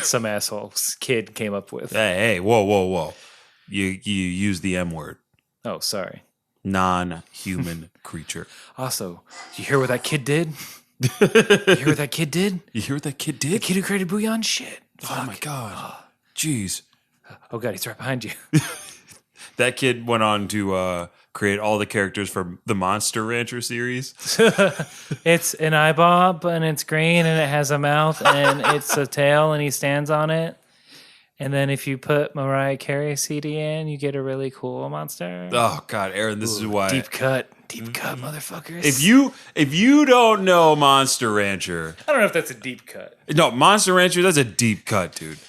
Speaker 2: some asshole's kid came up with?
Speaker 1: Hey, whoa. You use the M word.
Speaker 2: Oh, sorry.
Speaker 1: Non-human creature.
Speaker 2: Also, you hear what that kid did? You hear what that kid did?
Speaker 1: You hear what that kid did?
Speaker 2: The kid who created Buyon? Shit.
Speaker 1: Oh my god. Jeez.
Speaker 2: Oh god, he's right behind you.
Speaker 1: That kid went on to create all the characters from the Monster Rancher series.
Speaker 2: It's an eyeball, and it's green, and it has a mouth, and it's a tail, and he stands on it. And then if you put Mariah Carey CD in, you get a really cool monster.
Speaker 1: Oh god, Aaron, this is why
Speaker 2: deep cut, motherfuckers.
Speaker 1: If you don't know Monster Rancher,
Speaker 2: I don't know if that's a deep cut.
Speaker 1: no, Monster Rancher, that's a deep cut, dude.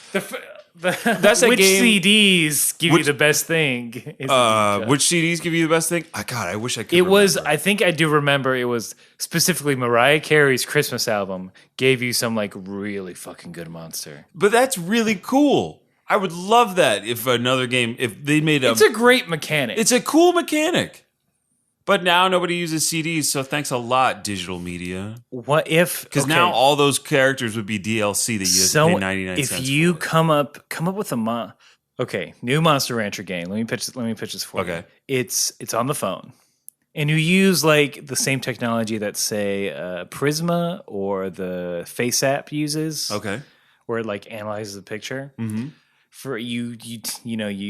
Speaker 2: That's
Speaker 1: a
Speaker 2: which
Speaker 1: game-
Speaker 2: CDs give you the best thing? Is a deep cut.
Speaker 1: Which CDs give you the best thing? God, I wish I could.
Speaker 2: It was,
Speaker 1: remember.
Speaker 2: I think I do remember it was specifically Mariah Carey's Christmas album gave you some like really fucking good monster.
Speaker 1: But that's really cool. I would love that if another game, if they made
Speaker 2: It's a great mechanic.
Speaker 1: It's a cool mechanic. But now nobody uses CDs, so thanks a lot, digital media.
Speaker 2: What if?
Speaker 1: Because now all those characters would be DLC that you have to pay 99
Speaker 2: if
Speaker 1: cents
Speaker 2: you
Speaker 1: for.
Speaker 2: come up with a new Monster Rancher game. Let me pitch this for you.
Speaker 1: Okay.
Speaker 2: It's on the phone. And you use like the same technology that say Prisma or the Face app uses.
Speaker 1: Okay.
Speaker 2: Where it like analyzes the picture.
Speaker 1: Mm-hmm.
Speaker 2: For you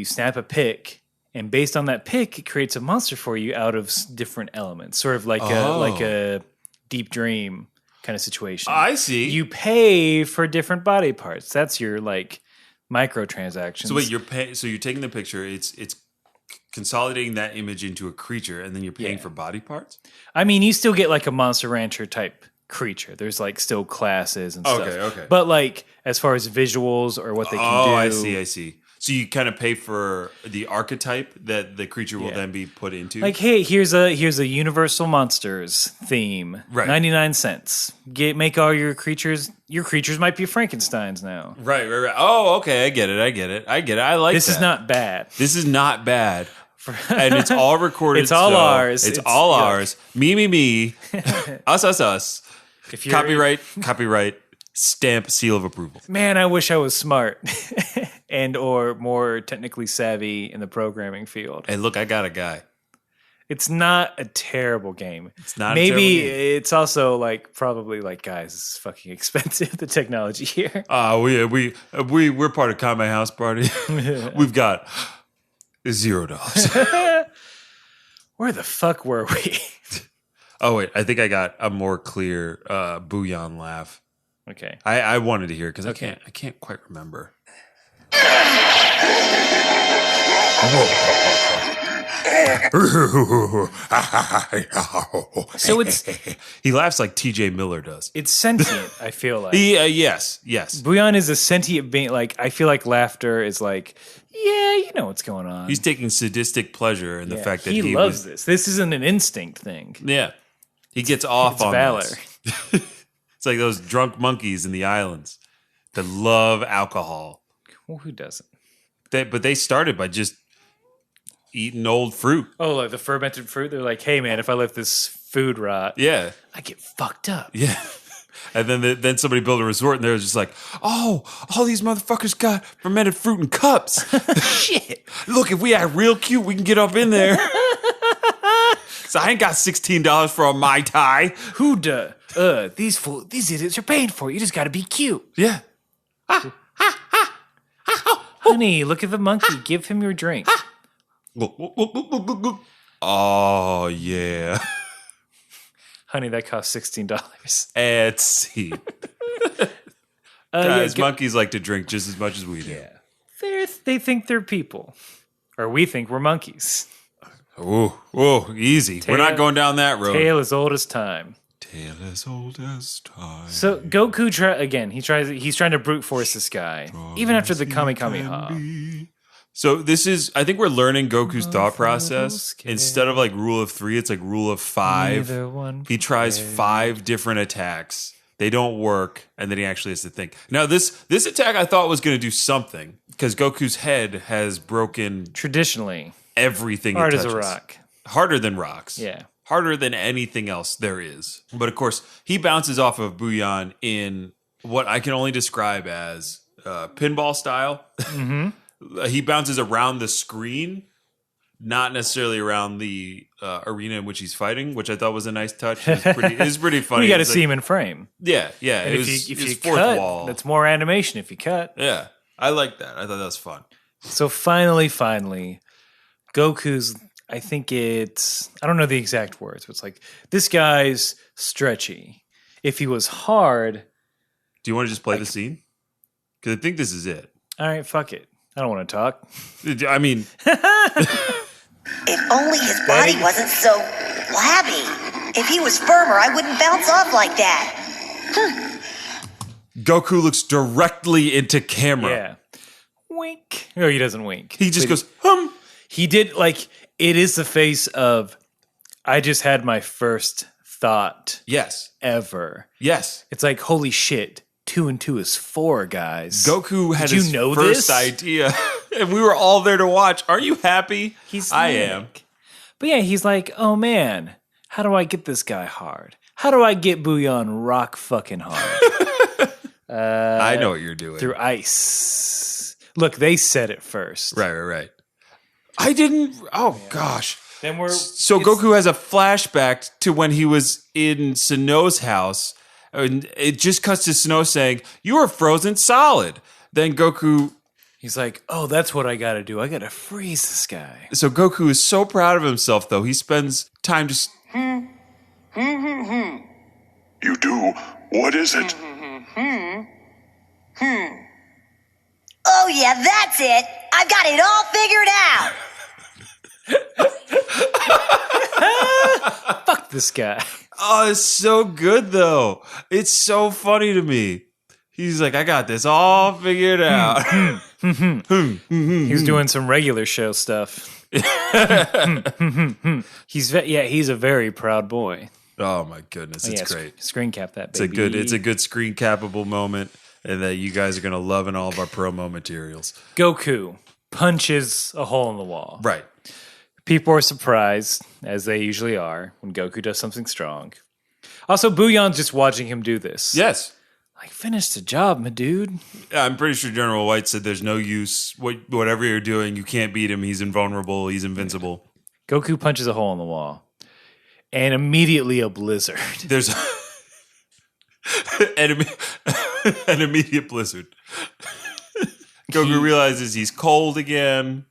Speaker 2: snap a pic, and based on that pic, it creates a monster for you out of different elements, sort of like a deep dream kind of situation.
Speaker 1: I see.
Speaker 2: You pay for different body parts. That's your like microtransactions.
Speaker 1: So wait, you're taking the picture. It's consolidating that image into a creature, and then you're paying for body parts.
Speaker 2: I mean, you still get like a Monster Rancher type creature. There's like still classes and stuff.
Speaker 1: Okay.
Speaker 2: But like as far as visuals or what they can do.
Speaker 1: Oh, I see. So you kind of pay for the archetype that the creature will then be put into.
Speaker 2: Like, hey, here's a Universal Monsters theme.
Speaker 1: Right.
Speaker 2: 99 cents. Make all your creatures. Your creatures might be Frankensteins now.
Speaker 1: Right. Oh, okay. I get it. I like
Speaker 2: this
Speaker 1: that.
Speaker 2: is not bad.
Speaker 1: This is not bad. And it's all recorded.
Speaker 2: It's all ours.
Speaker 1: It's all ours. Me. Us.
Speaker 2: If you're,
Speaker 1: Copyright. Stamp seal of approval.
Speaker 2: Man, I wish I was smart and or more technically savvy in the programming field.
Speaker 1: Hey, look, I got a guy.
Speaker 2: It's not a terrible game.
Speaker 1: It's not.
Speaker 2: Maybe
Speaker 1: a terrible game.
Speaker 2: it's also like probably like guys, it's fucking expensive. The technology here.
Speaker 1: We're part of Kame House Party. We've got $0.
Speaker 2: Where the fuck were we?
Speaker 1: Oh wait, I think I got a more clear Buyon laugh.
Speaker 2: Okay.
Speaker 1: I wanted to hear it because I can't quite remember.
Speaker 2: So it's
Speaker 1: he laughs like T.J. Miller does.
Speaker 2: it's sentient. I feel like
Speaker 1: Yes.
Speaker 2: Buyon is a sentient being. Like I feel like laughter is like you know what's going on.
Speaker 1: He's taking sadistic pleasure in the fact that
Speaker 2: he loves this. This isn't an instinct thing.
Speaker 1: Yeah, he gets off
Speaker 2: It's
Speaker 1: on
Speaker 2: valor.
Speaker 1: this. It's like those drunk monkeys in the islands that love alcohol.
Speaker 2: Well, who doesn't?
Speaker 1: But they started by just eating old fruit.
Speaker 2: Oh, like the fermented fruit. They're like, hey man, if I let this food rot,
Speaker 1: Yeah.
Speaker 2: I get fucked up.
Speaker 1: Yeah. And then somebody built a resort and they were just like, oh, all these motherfuckers got fermented fruit in cups.
Speaker 2: Shit.
Speaker 1: Look, if we act real cute, we can get up in there. So I ain't got $16 for a Mai Tai.
Speaker 2: Who da? These idiots are paying for it. You just got to be cute.
Speaker 1: Yeah.
Speaker 2: Honey, look at the monkey. Give him your drink.
Speaker 1: Oh, yeah.
Speaker 2: Honey, that cost $16.
Speaker 1: And scene. Guys, monkeys like to drink just as much as we do.
Speaker 2: Yeah. They think they're people. Or we think we're monkeys.
Speaker 1: Oh, easy. We're not going down that road.
Speaker 2: Tale as old as time.
Speaker 1: Tale as old as time.
Speaker 2: So Goku, he's trying to brute force this guy. Even after the Kamehameha.
Speaker 1: So I think we're learning Goku's thought process. Instead of like rule of 3, it's like rule of 5. He tries 5 different attacks. They don't work, and then he actually has to think. Now, this attack I thought was going to do something, because Goku's head has broken
Speaker 2: Traditionally.
Speaker 1: everything
Speaker 2: Hard
Speaker 1: it
Speaker 2: as
Speaker 1: touches.
Speaker 2: a rock.
Speaker 1: Harder than rocks.
Speaker 2: Yeah.
Speaker 1: Harder than anything else there is. But of course, he bounces off of Buyon in what I can only describe as pinball style. Mm-hmm. He bounces around the screen, not necessarily around the arena in which he's fighting, which I thought was a nice touch. It was pretty funny.
Speaker 2: We got to see him in frame.
Speaker 1: Yeah.
Speaker 2: And
Speaker 1: It
Speaker 2: if you
Speaker 1: was fourth
Speaker 2: cut,
Speaker 1: wall.
Speaker 2: that's more animation if you cut.
Speaker 1: Yeah. I like that. I thought that was fun.
Speaker 2: So finally, Goku's, I don't know the exact words, but it's like, this guy's stretchy. If he was hard.
Speaker 1: Do you want to just play the scene? Because I think this is it.
Speaker 2: All right, fuck it. I don't want to talk.
Speaker 1: I mean,
Speaker 4: If only his body wasn't so flabby. If he was firmer, I wouldn't bounce off like that.
Speaker 1: Goku looks directly into camera.
Speaker 2: Yeah. Wink. No, he doesn't wink.
Speaker 1: He just goes,
Speaker 2: He did, like, it is the face of, I just had my first thought
Speaker 1: Yes.
Speaker 2: ever.
Speaker 1: Yes.
Speaker 2: It's like, holy shit, 2 and 2 is 4, guys.
Speaker 1: Goku had
Speaker 2: Did you
Speaker 1: his
Speaker 2: know
Speaker 1: first
Speaker 2: this?
Speaker 1: idea, and we were all there to watch. Aren't you happy? I am.
Speaker 2: But yeah, he's like, oh man, how do I get this guy hard? How do I get Buyon rock fucking hard?
Speaker 1: I know what you're doing.
Speaker 2: Through ice. Look, they said it first.
Speaker 1: Right. I didn't. Oh, gosh.
Speaker 2: Then
Speaker 1: Goku has a flashback to when he was in Suno's house, and it just cuts to Suno saying, "You are frozen solid." Then Goku.
Speaker 2: He's like, oh, that's what I got to do. I got to freeze this guy.
Speaker 1: So Goku is so proud of himself, though. He spends time just.
Speaker 3: You do? What is it?
Speaker 4: Oh yeah, that's it. I've got it all figured out.
Speaker 2: Fuck this guy.
Speaker 1: Oh, it's so good, though. It's so funny to me. He's like, I got this all figured out.
Speaker 2: He's doing some regular show stuff. He's a very proud boy.
Speaker 1: Oh my goodness, it's great.
Speaker 2: Screen cap that, baby.
Speaker 1: It's a good screen cappable moment, and that you guys are gonna love in all of our promo materials.
Speaker 2: Goku punches a hole in the wall.
Speaker 1: Right.
Speaker 2: People are surprised, as they usually are, when Goku does something strong. Also, Buyon's just watching him do this.
Speaker 1: Yes.
Speaker 2: Like, finish the job, my dude.
Speaker 1: I'm pretty sure General White said there's no use. Whatever you're doing, you can't beat him. He's invulnerable. He's invincible.
Speaker 2: Goku punches a hole in the wall. And immediately a blizzard.
Speaker 1: There's an immediate blizzard. Goku realizes he's cold again.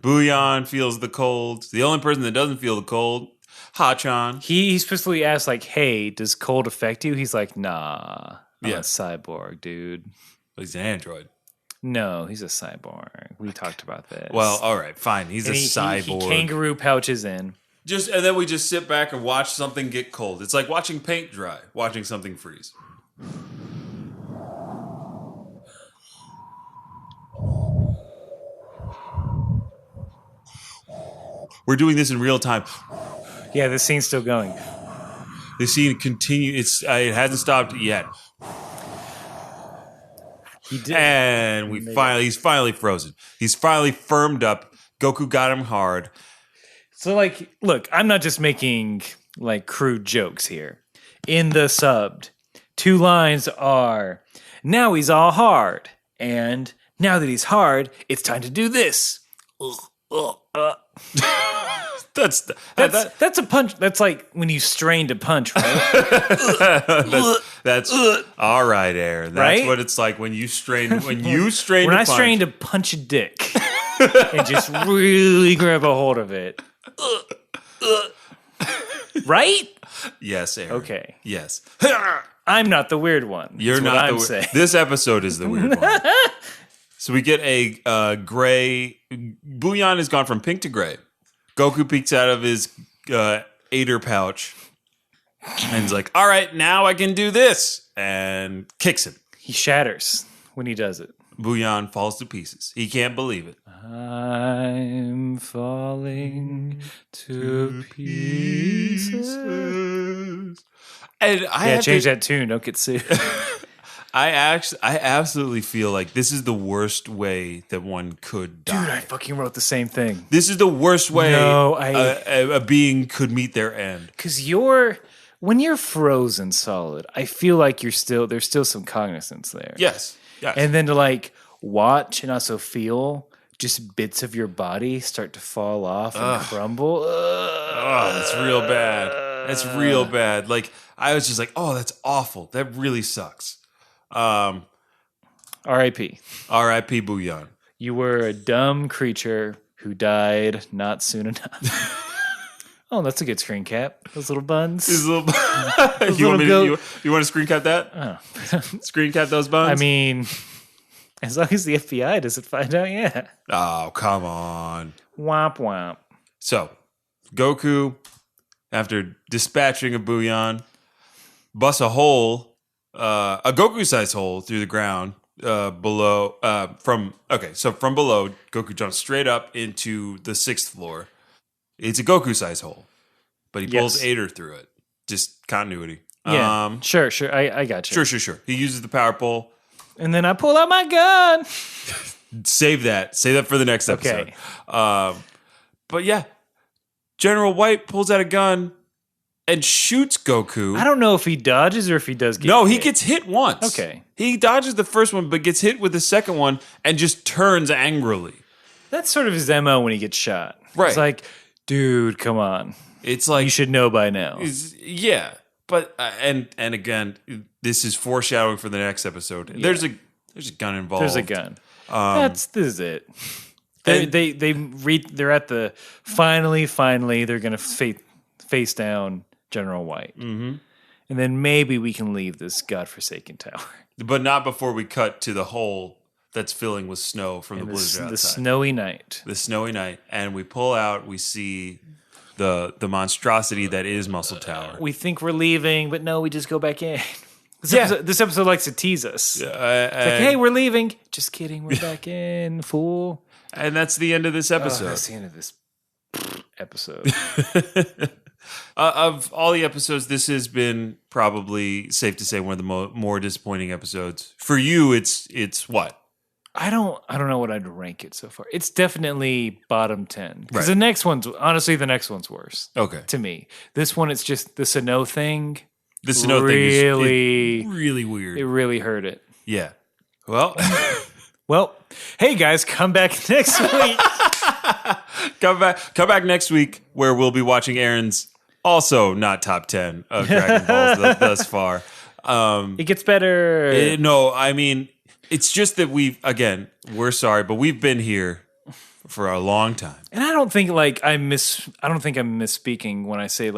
Speaker 1: Buyon feels the cold. The only person that doesn't feel the cold, Hachan.
Speaker 2: He specifically asks, like, hey, does cold affect you? He's like, nah, I'm
Speaker 1: Yeah.
Speaker 2: a cyborg, dude.
Speaker 1: He's an android.
Speaker 2: No, he's a cyborg. We talked about this.
Speaker 1: Well, all right, fine. He's
Speaker 2: And
Speaker 1: a
Speaker 2: he
Speaker 1: cyborg.
Speaker 2: kangaroo pouches in.
Speaker 1: And then we just sit back and watch something get cold. It's like watching paint dry, watching something freeze. We're doing this in real time.
Speaker 2: Yeah, the scene's still going.
Speaker 1: The scene continues. It hasn't stopped yet.
Speaker 2: He did.
Speaker 1: And he's finally frozen. He's finally firmed up. Goku got him hard.
Speaker 2: So, like, look, I'm not just making, like, crude jokes here. In the subbed, 2 lines are, now he's all hard. And now that he's hard, it's time to do this.
Speaker 1: That's
Speaker 2: a punch. That's like when you strain to punch, right?
Speaker 1: that's all right, Aaron. That's
Speaker 2: Right?
Speaker 1: what it's like when you strain. When you strain.
Speaker 2: When
Speaker 1: to
Speaker 2: I
Speaker 1: punch.
Speaker 2: strain to punch a dick and just really grab a hold of it, right?
Speaker 1: Yes, Aaron.
Speaker 2: Okay.
Speaker 1: Yes.
Speaker 2: I'm not the weird one.
Speaker 1: You're
Speaker 2: That's what
Speaker 1: not
Speaker 2: I'm
Speaker 1: the
Speaker 2: saying.
Speaker 1: This episode is the weird one. So we get a gray. Buyon has gone from pink to gray. Goku peeks out of his Ader pouch and he's like, "All right, now I can do this," and kicks him.
Speaker 2: He shatters when he does it.
Speaker 1: Buyon falls to pieces. He can't believe it.
Speaker 2: I'm falling to pieces.
Speaker 1: And I
Speaker 2: change that tune. Don't get sued.
Speaker 1: I absolutely feel like this is the worst way that one could die.
Speaker 2: Dude, I fucking wrote the same thing.
Speaker 1: This is the worst way
Speaker 2: No,
Speaker 1: a being could meet their end.
Speaker 2: Because when you're frozen solid, I feel like there's still some cognizance there.
Speaker 1: Yes.
Speaker 2: And then to like watch and also feel just bits of your body start to fall off and crumble.
Speaker 1: Oh, that's real bad. That's real bad. Like, I was just like, oh, that's awful. That really sucks.
Speaker 2: R.I.P.
Speaker 1: R.I.P. Buyon.
Speaker 2: You were a dumb creature who died not soon enough. Oh, that's a good screen cap. Those little buns.
Speaker 1: You want to screen cap that?
Speaker 2: Oh.
Speaker 1: Screen cap those buns?
Speaker 2: I mean, as long as the FBI doesn't find out, yeah.
Speaker 1: Oh, come on.
Speaker 2: Womp womp.
Speaker 1: So, Goku, after dispatching a Buyon, busts a hole, a Goku-sized hole through the ground below. From below, Goku jumps straight up into the 6th floor. It's a Goku-sized hole, but he pulls Ader through it. Just continuity.
Speaker 2: Yeah, sure. I got you.
Speaker 1: Sure. He uses the power pole.
Speaker 2: And then I pull out my gun.
Speaker 1: Save that for the next episode.
Speaker 2: Okay.
Speaker 1: But yeah, General White pulls out a gun and shoots Goku.
Speaker 2: I don't know if he dodges or if he does get hit.
Speaker 1: No, he gets hit once.
Speaker 2: Okay.
Speaker 1: He dodges the first one, but gets hit with the second one and just turns angrily.
Speaker 2: That's sort of his MO when he gets shot.
Speaker 1: Right.
Speaker 2: It's like, dude, come on.
Speaker 1: It's like
Speaker 2: you should know by now.
Speaker 1: Yeah. But and again, this is foreshadowing for the next episode. Yeah. There's a gun involved.
Speaker 2: There's a gun. This is it. They're at the finally they're gonna face down General White, and then maybe we can leave this godforsaken tower.
Speaker 1: But not before we cut to the hole that's filling with snow from the blizzard outside.
Speaker 2: The snowy night.
Speaker 1: The snowy night, and we pull out. We see the monstrosity that is Muscle Tower.
Speaker 2: We think we're leaving, but no, we just go back in. This episode likes to tease us. It's like, hey, we're leaving. Just kidding, we're back in, fool.
Speaker 1: And that's the end of this episode.
Speaker 2: That's the end of this episode.
Speaker 1: Of all the episodes, this has been probably safe to say one of the more disappointing episodes. For you, it's what?
Speaker 2: I don't know what I'd rank it so far. It's definitely bottom 10. Because
Speaker 1: Right.
Speaker 2: the next one's worse.
Speaker 1: Okay.
Speaker 2: To me. This one, it's just the Suno thing.
Speaker 1: The Suno thing is really weird.
Speaker 2: It really hurt it.
Speaker 1: Yeah. Well,
Speaker 2: Well, hey guys, come back next week.
Speaker 1: come back next week where we'll be watching Aaron's also not top 10 of Dragon Balls thus far.
Speaker 2: It gets better.
Speaker 1: No, I mean, it's just that we're sorry, but we've been here for a long time.
Speaker 2: And I don't think I'm misspeaking when I say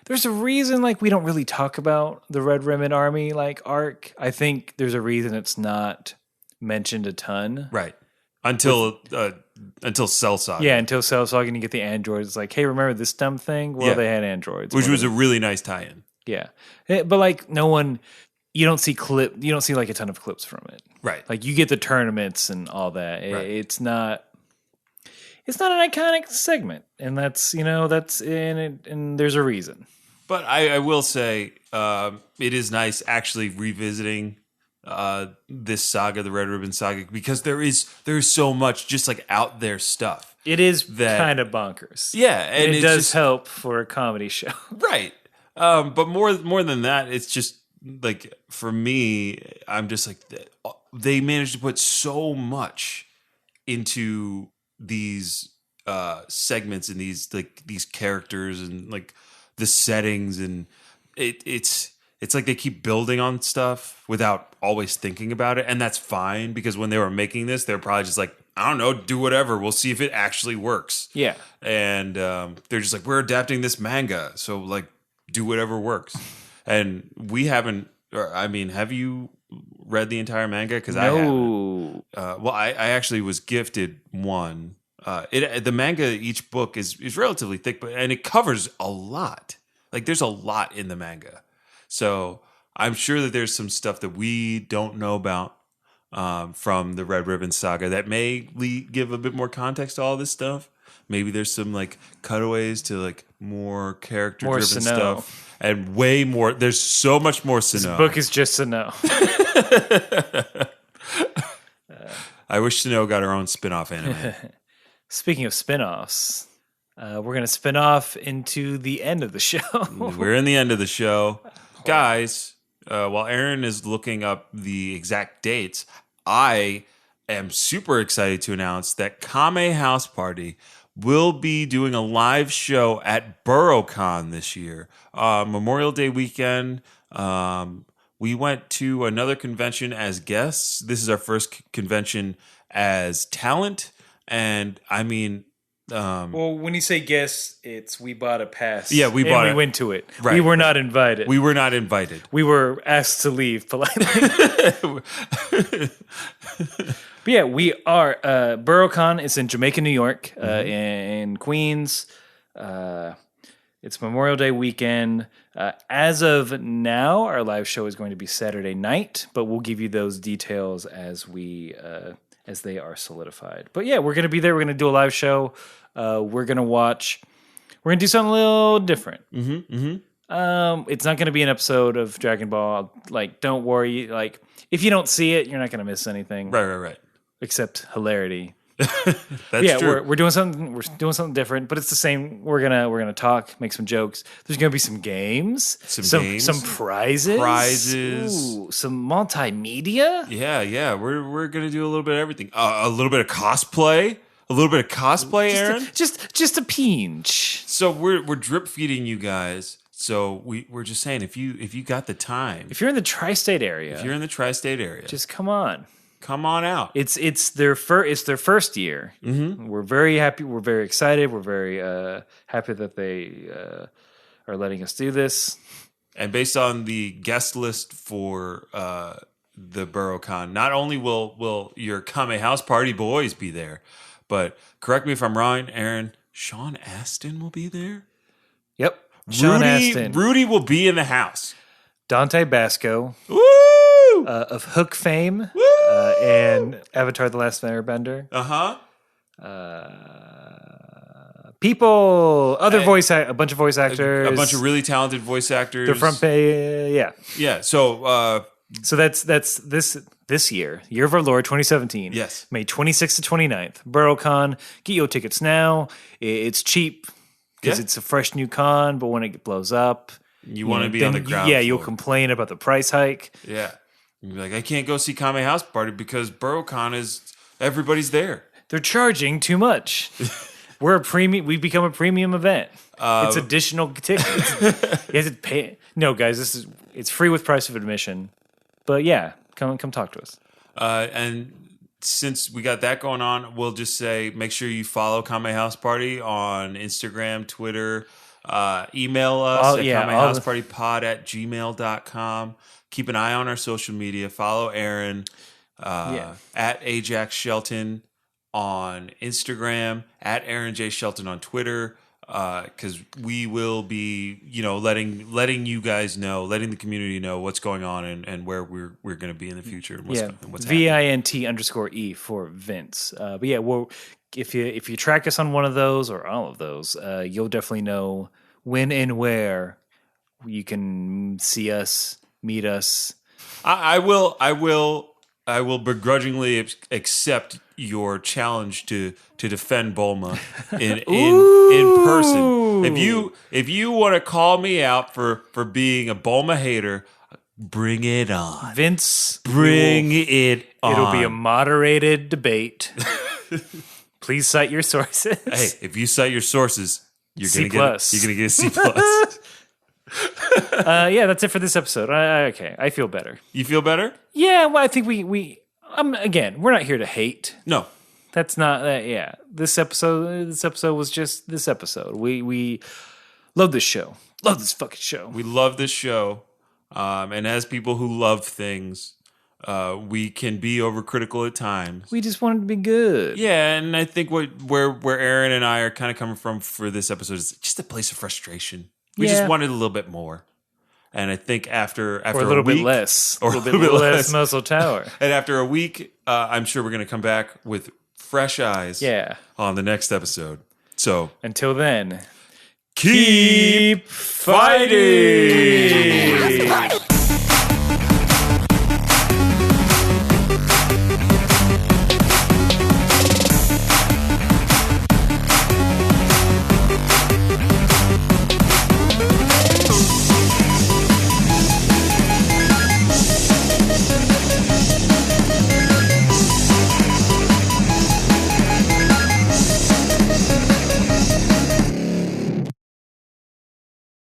Speaker 2: there's a reason we don't really talk about the Red Ribbon Army arc. I think there's a reason it's not mentioned a ton.
Speaker 1: Right. Until Cell Saga.
Speaker 2: Yeah, until Cell Saga and you get the androids. It's like, hey, remember this dumb thing? Well, they had androids.
Speaker 1: Which was a really nice tie-in.
Speaker 2: Yeah. But no one, you don't see a ton of clips from it.
Speaker 1: Right.
Speaker 2: You get the tournaments and all that.
Speaker 1: Right.
Speaker 2: It's not an iconic segment. And that's in it, and there's a reason.
Speaker 1: But I will say it is nice actually revisiting this saga, the Red Ribbon Saga, because there is so much just out there stuff.
Speaker 2: It is kind of bonkers.
Speaker 1: Yeah, and
Speaker 2: it does help for a comedy show.
Speaker 1: Right. But more than that, it's just for me, I'm just they managed to put so much into these segments in these characters and like the settings, and it's like they keep building on stuff without always thinking about it, and that's fine because when they were making this, they're probably just like, I don't know, do whatever. We'll see if it actually works.
Speaker 2: Yeah.
Speaker 1: And they're just like, we're adapting this manga, so like do whatever works. And we haven't. I mean, have you read the entire manga? Because I haven't. Well, I actually was gifted one. The manga, each book is relatively thick, and it covers a lot. Like there's a lot in the manga, so I'm sure that there's some stuff that we don't know about from the Red Ribbon Saga that may give a bit more context to all this stuff. Maybe there's some like cutaways to like more character-driven stuff, and way more. There's so much more Suno.
Speaker 2: This book is just Suno.
Speaker 1: I wish Suno got her own spin-off anime.
Speaker 2: Speaking of spin-offs, we're going to spin off into the end of the show.
Speaker 1: We're in the end of the show. Guys, while Aaron is looking up the exact dates, I am super excited to announce that Kame House Party will be doing a live show at BuroCon this year. Memorial Day weekend. We went to another convention as guests. This is our first convention as talent. And I mean,
Speaker 2: well, when you say guests, it's we bought a pass.
Speaker 1: Yeah, we bought it.
Speaker 2: We went to it.
Speaker 1: Right.
Speaker 2: We were not invited.
Speaker 1: We were not invited.
Speaker 2: We were asked to leave politely. But yeah, we are. BuroCon is in Jamaica, New York, in Queens. It's Memorial Day weekend. As of now, our live show is going to be Saturday night, but we'll give you those details as they are solidified. But yeah, we're going to be there. We're going to do a live show. We're going to do something a little different. It's not going to be an episode of Dragon Ball. Like, don't worry. Like, if you don't see it, you're not going to miss anything.
Speaker 1: Right.
Speaker 2: Except hilarity.
Speaker 1: That's true.
Speaker 2: We're doing something. We're doing something different, but it's the same. We're gonna talk, make some jokes. There's gonna be some games, some prizes, Ooh, some multimedia.
Speaker 1: Yeah. We're gonna do a little bit of everything. A little bit of cosplay. Aaron.
Speaker 2: Just a pinch.
Speaker 1: So we're drip feeding you guys. So we're just saying, if you got the time,
Speaker 2: if you're in the tri-state area,
Speaker 1: just
Speaker 2: come on.
Speaker 1: Come on out.
Speaker 2: It's their first year. Mm-hmm. We're very happy. We're very excited. We're very happy that they are letting us do this.
Speaker 1: And based on the guest list for the BuroCon, not only will your Kame House Party boys be there, but correct me if I'm wrong, Aaron, Sean Astin will be there.
Speaker 2: Yep, Sean Astin.
Speaker 1: Rudy will be in the house.
Speaker 2: Dante Basco.
Speaker 1: Woo!
Speaker 2: Of Hook fame and Avatar: The Last Airbender. People, a bunch of voice actors,
Speaker 1: a bunch of really talented voice actors.
Speaker 2: They're from yeah.
Speaker 1: So
Speaker 2: that's this year of our Lord 2017.
Speaker 1: Yes,
Speaker 2: May 26th to 29th. BuroCon. Get your tickets now. It's cheap because it's a fresh new con. But when it blows up,
Speaker 1: you want to be on the ground.
Speaker 2: Yeah, you'll complain about the price hike.
Speaker 1: Yeah. You'll be like, I can't go see Kame House Party because BuroCon everybody's there.
Speaker 2: They're charging too much. We're a premium. We've become a premium event. It's additional tickets. You have to pay. No, guys, it's free with price of admission. But yeah, come talk to us.
Speaker 1: And since we got that going on, we'll just say make sure you follow Kame House Party on Instagram, Twitter. Email us at kamehousepartypod@gmail.com. Keep an eye on our social media. Follow Aaron at Ajax Shelton on Instagram, at Aaron J. Shelton on Twitter, because we will be, letting you guys know, letting the community know what's going on and where we're going to be in the future. And what's
Speaker 2: VINT_E for Vince. But yeah, if you track us on one of those or all of those, you'll definitely know when and where you can see us, meet us.
Speaker 1: I will begrudgingly accept your challenge to defend Bulma in person. If you want to call me out for being a Bulma hater, bring it on,
Speaker 2: Vince.
Speaker 1: Bring it on.
Speaker 2: It'll be a moderated debate. Please cite your sources.
Speaker 1: Hey, if you cite your sources, you're
Speaker 2: C+.
Speaker 1: gonna get a C plus.
Speaker 2: Yeah, that's it for this episode. Okay, I feel better.
Speaker 1: You feel better?
Speaker 2: Yeah, well, I think we again, we're not here to hate.
Speaker 1: No.
Speaker 2: That's not that. Yeah, this episode was just this episode. We love this show. Love this fucking show.
Speaker 1: We love this show, and as people who love things, we can be overcritical at times.
Speaker 2: We just want it to be good.
Speaker 1: Yeah, and I think where Aaron and I are kind of coming from for this episode is just a place of frustration. We just wanted a little bit more, and I think after
Speaker 2: or a little
Speaker 1: week,
Speaker 2: bit less,
Speaker 1: or
Speaker 2: a little bit less Muscle Tower,
Speaker 1: and after a week, I'm sure we're going to come back with fresh eyes.
Speaker 2: Yeah.
Speaker 1: On the next episode. So
Speaker 2: until then,
Speaker 1: keep fighting.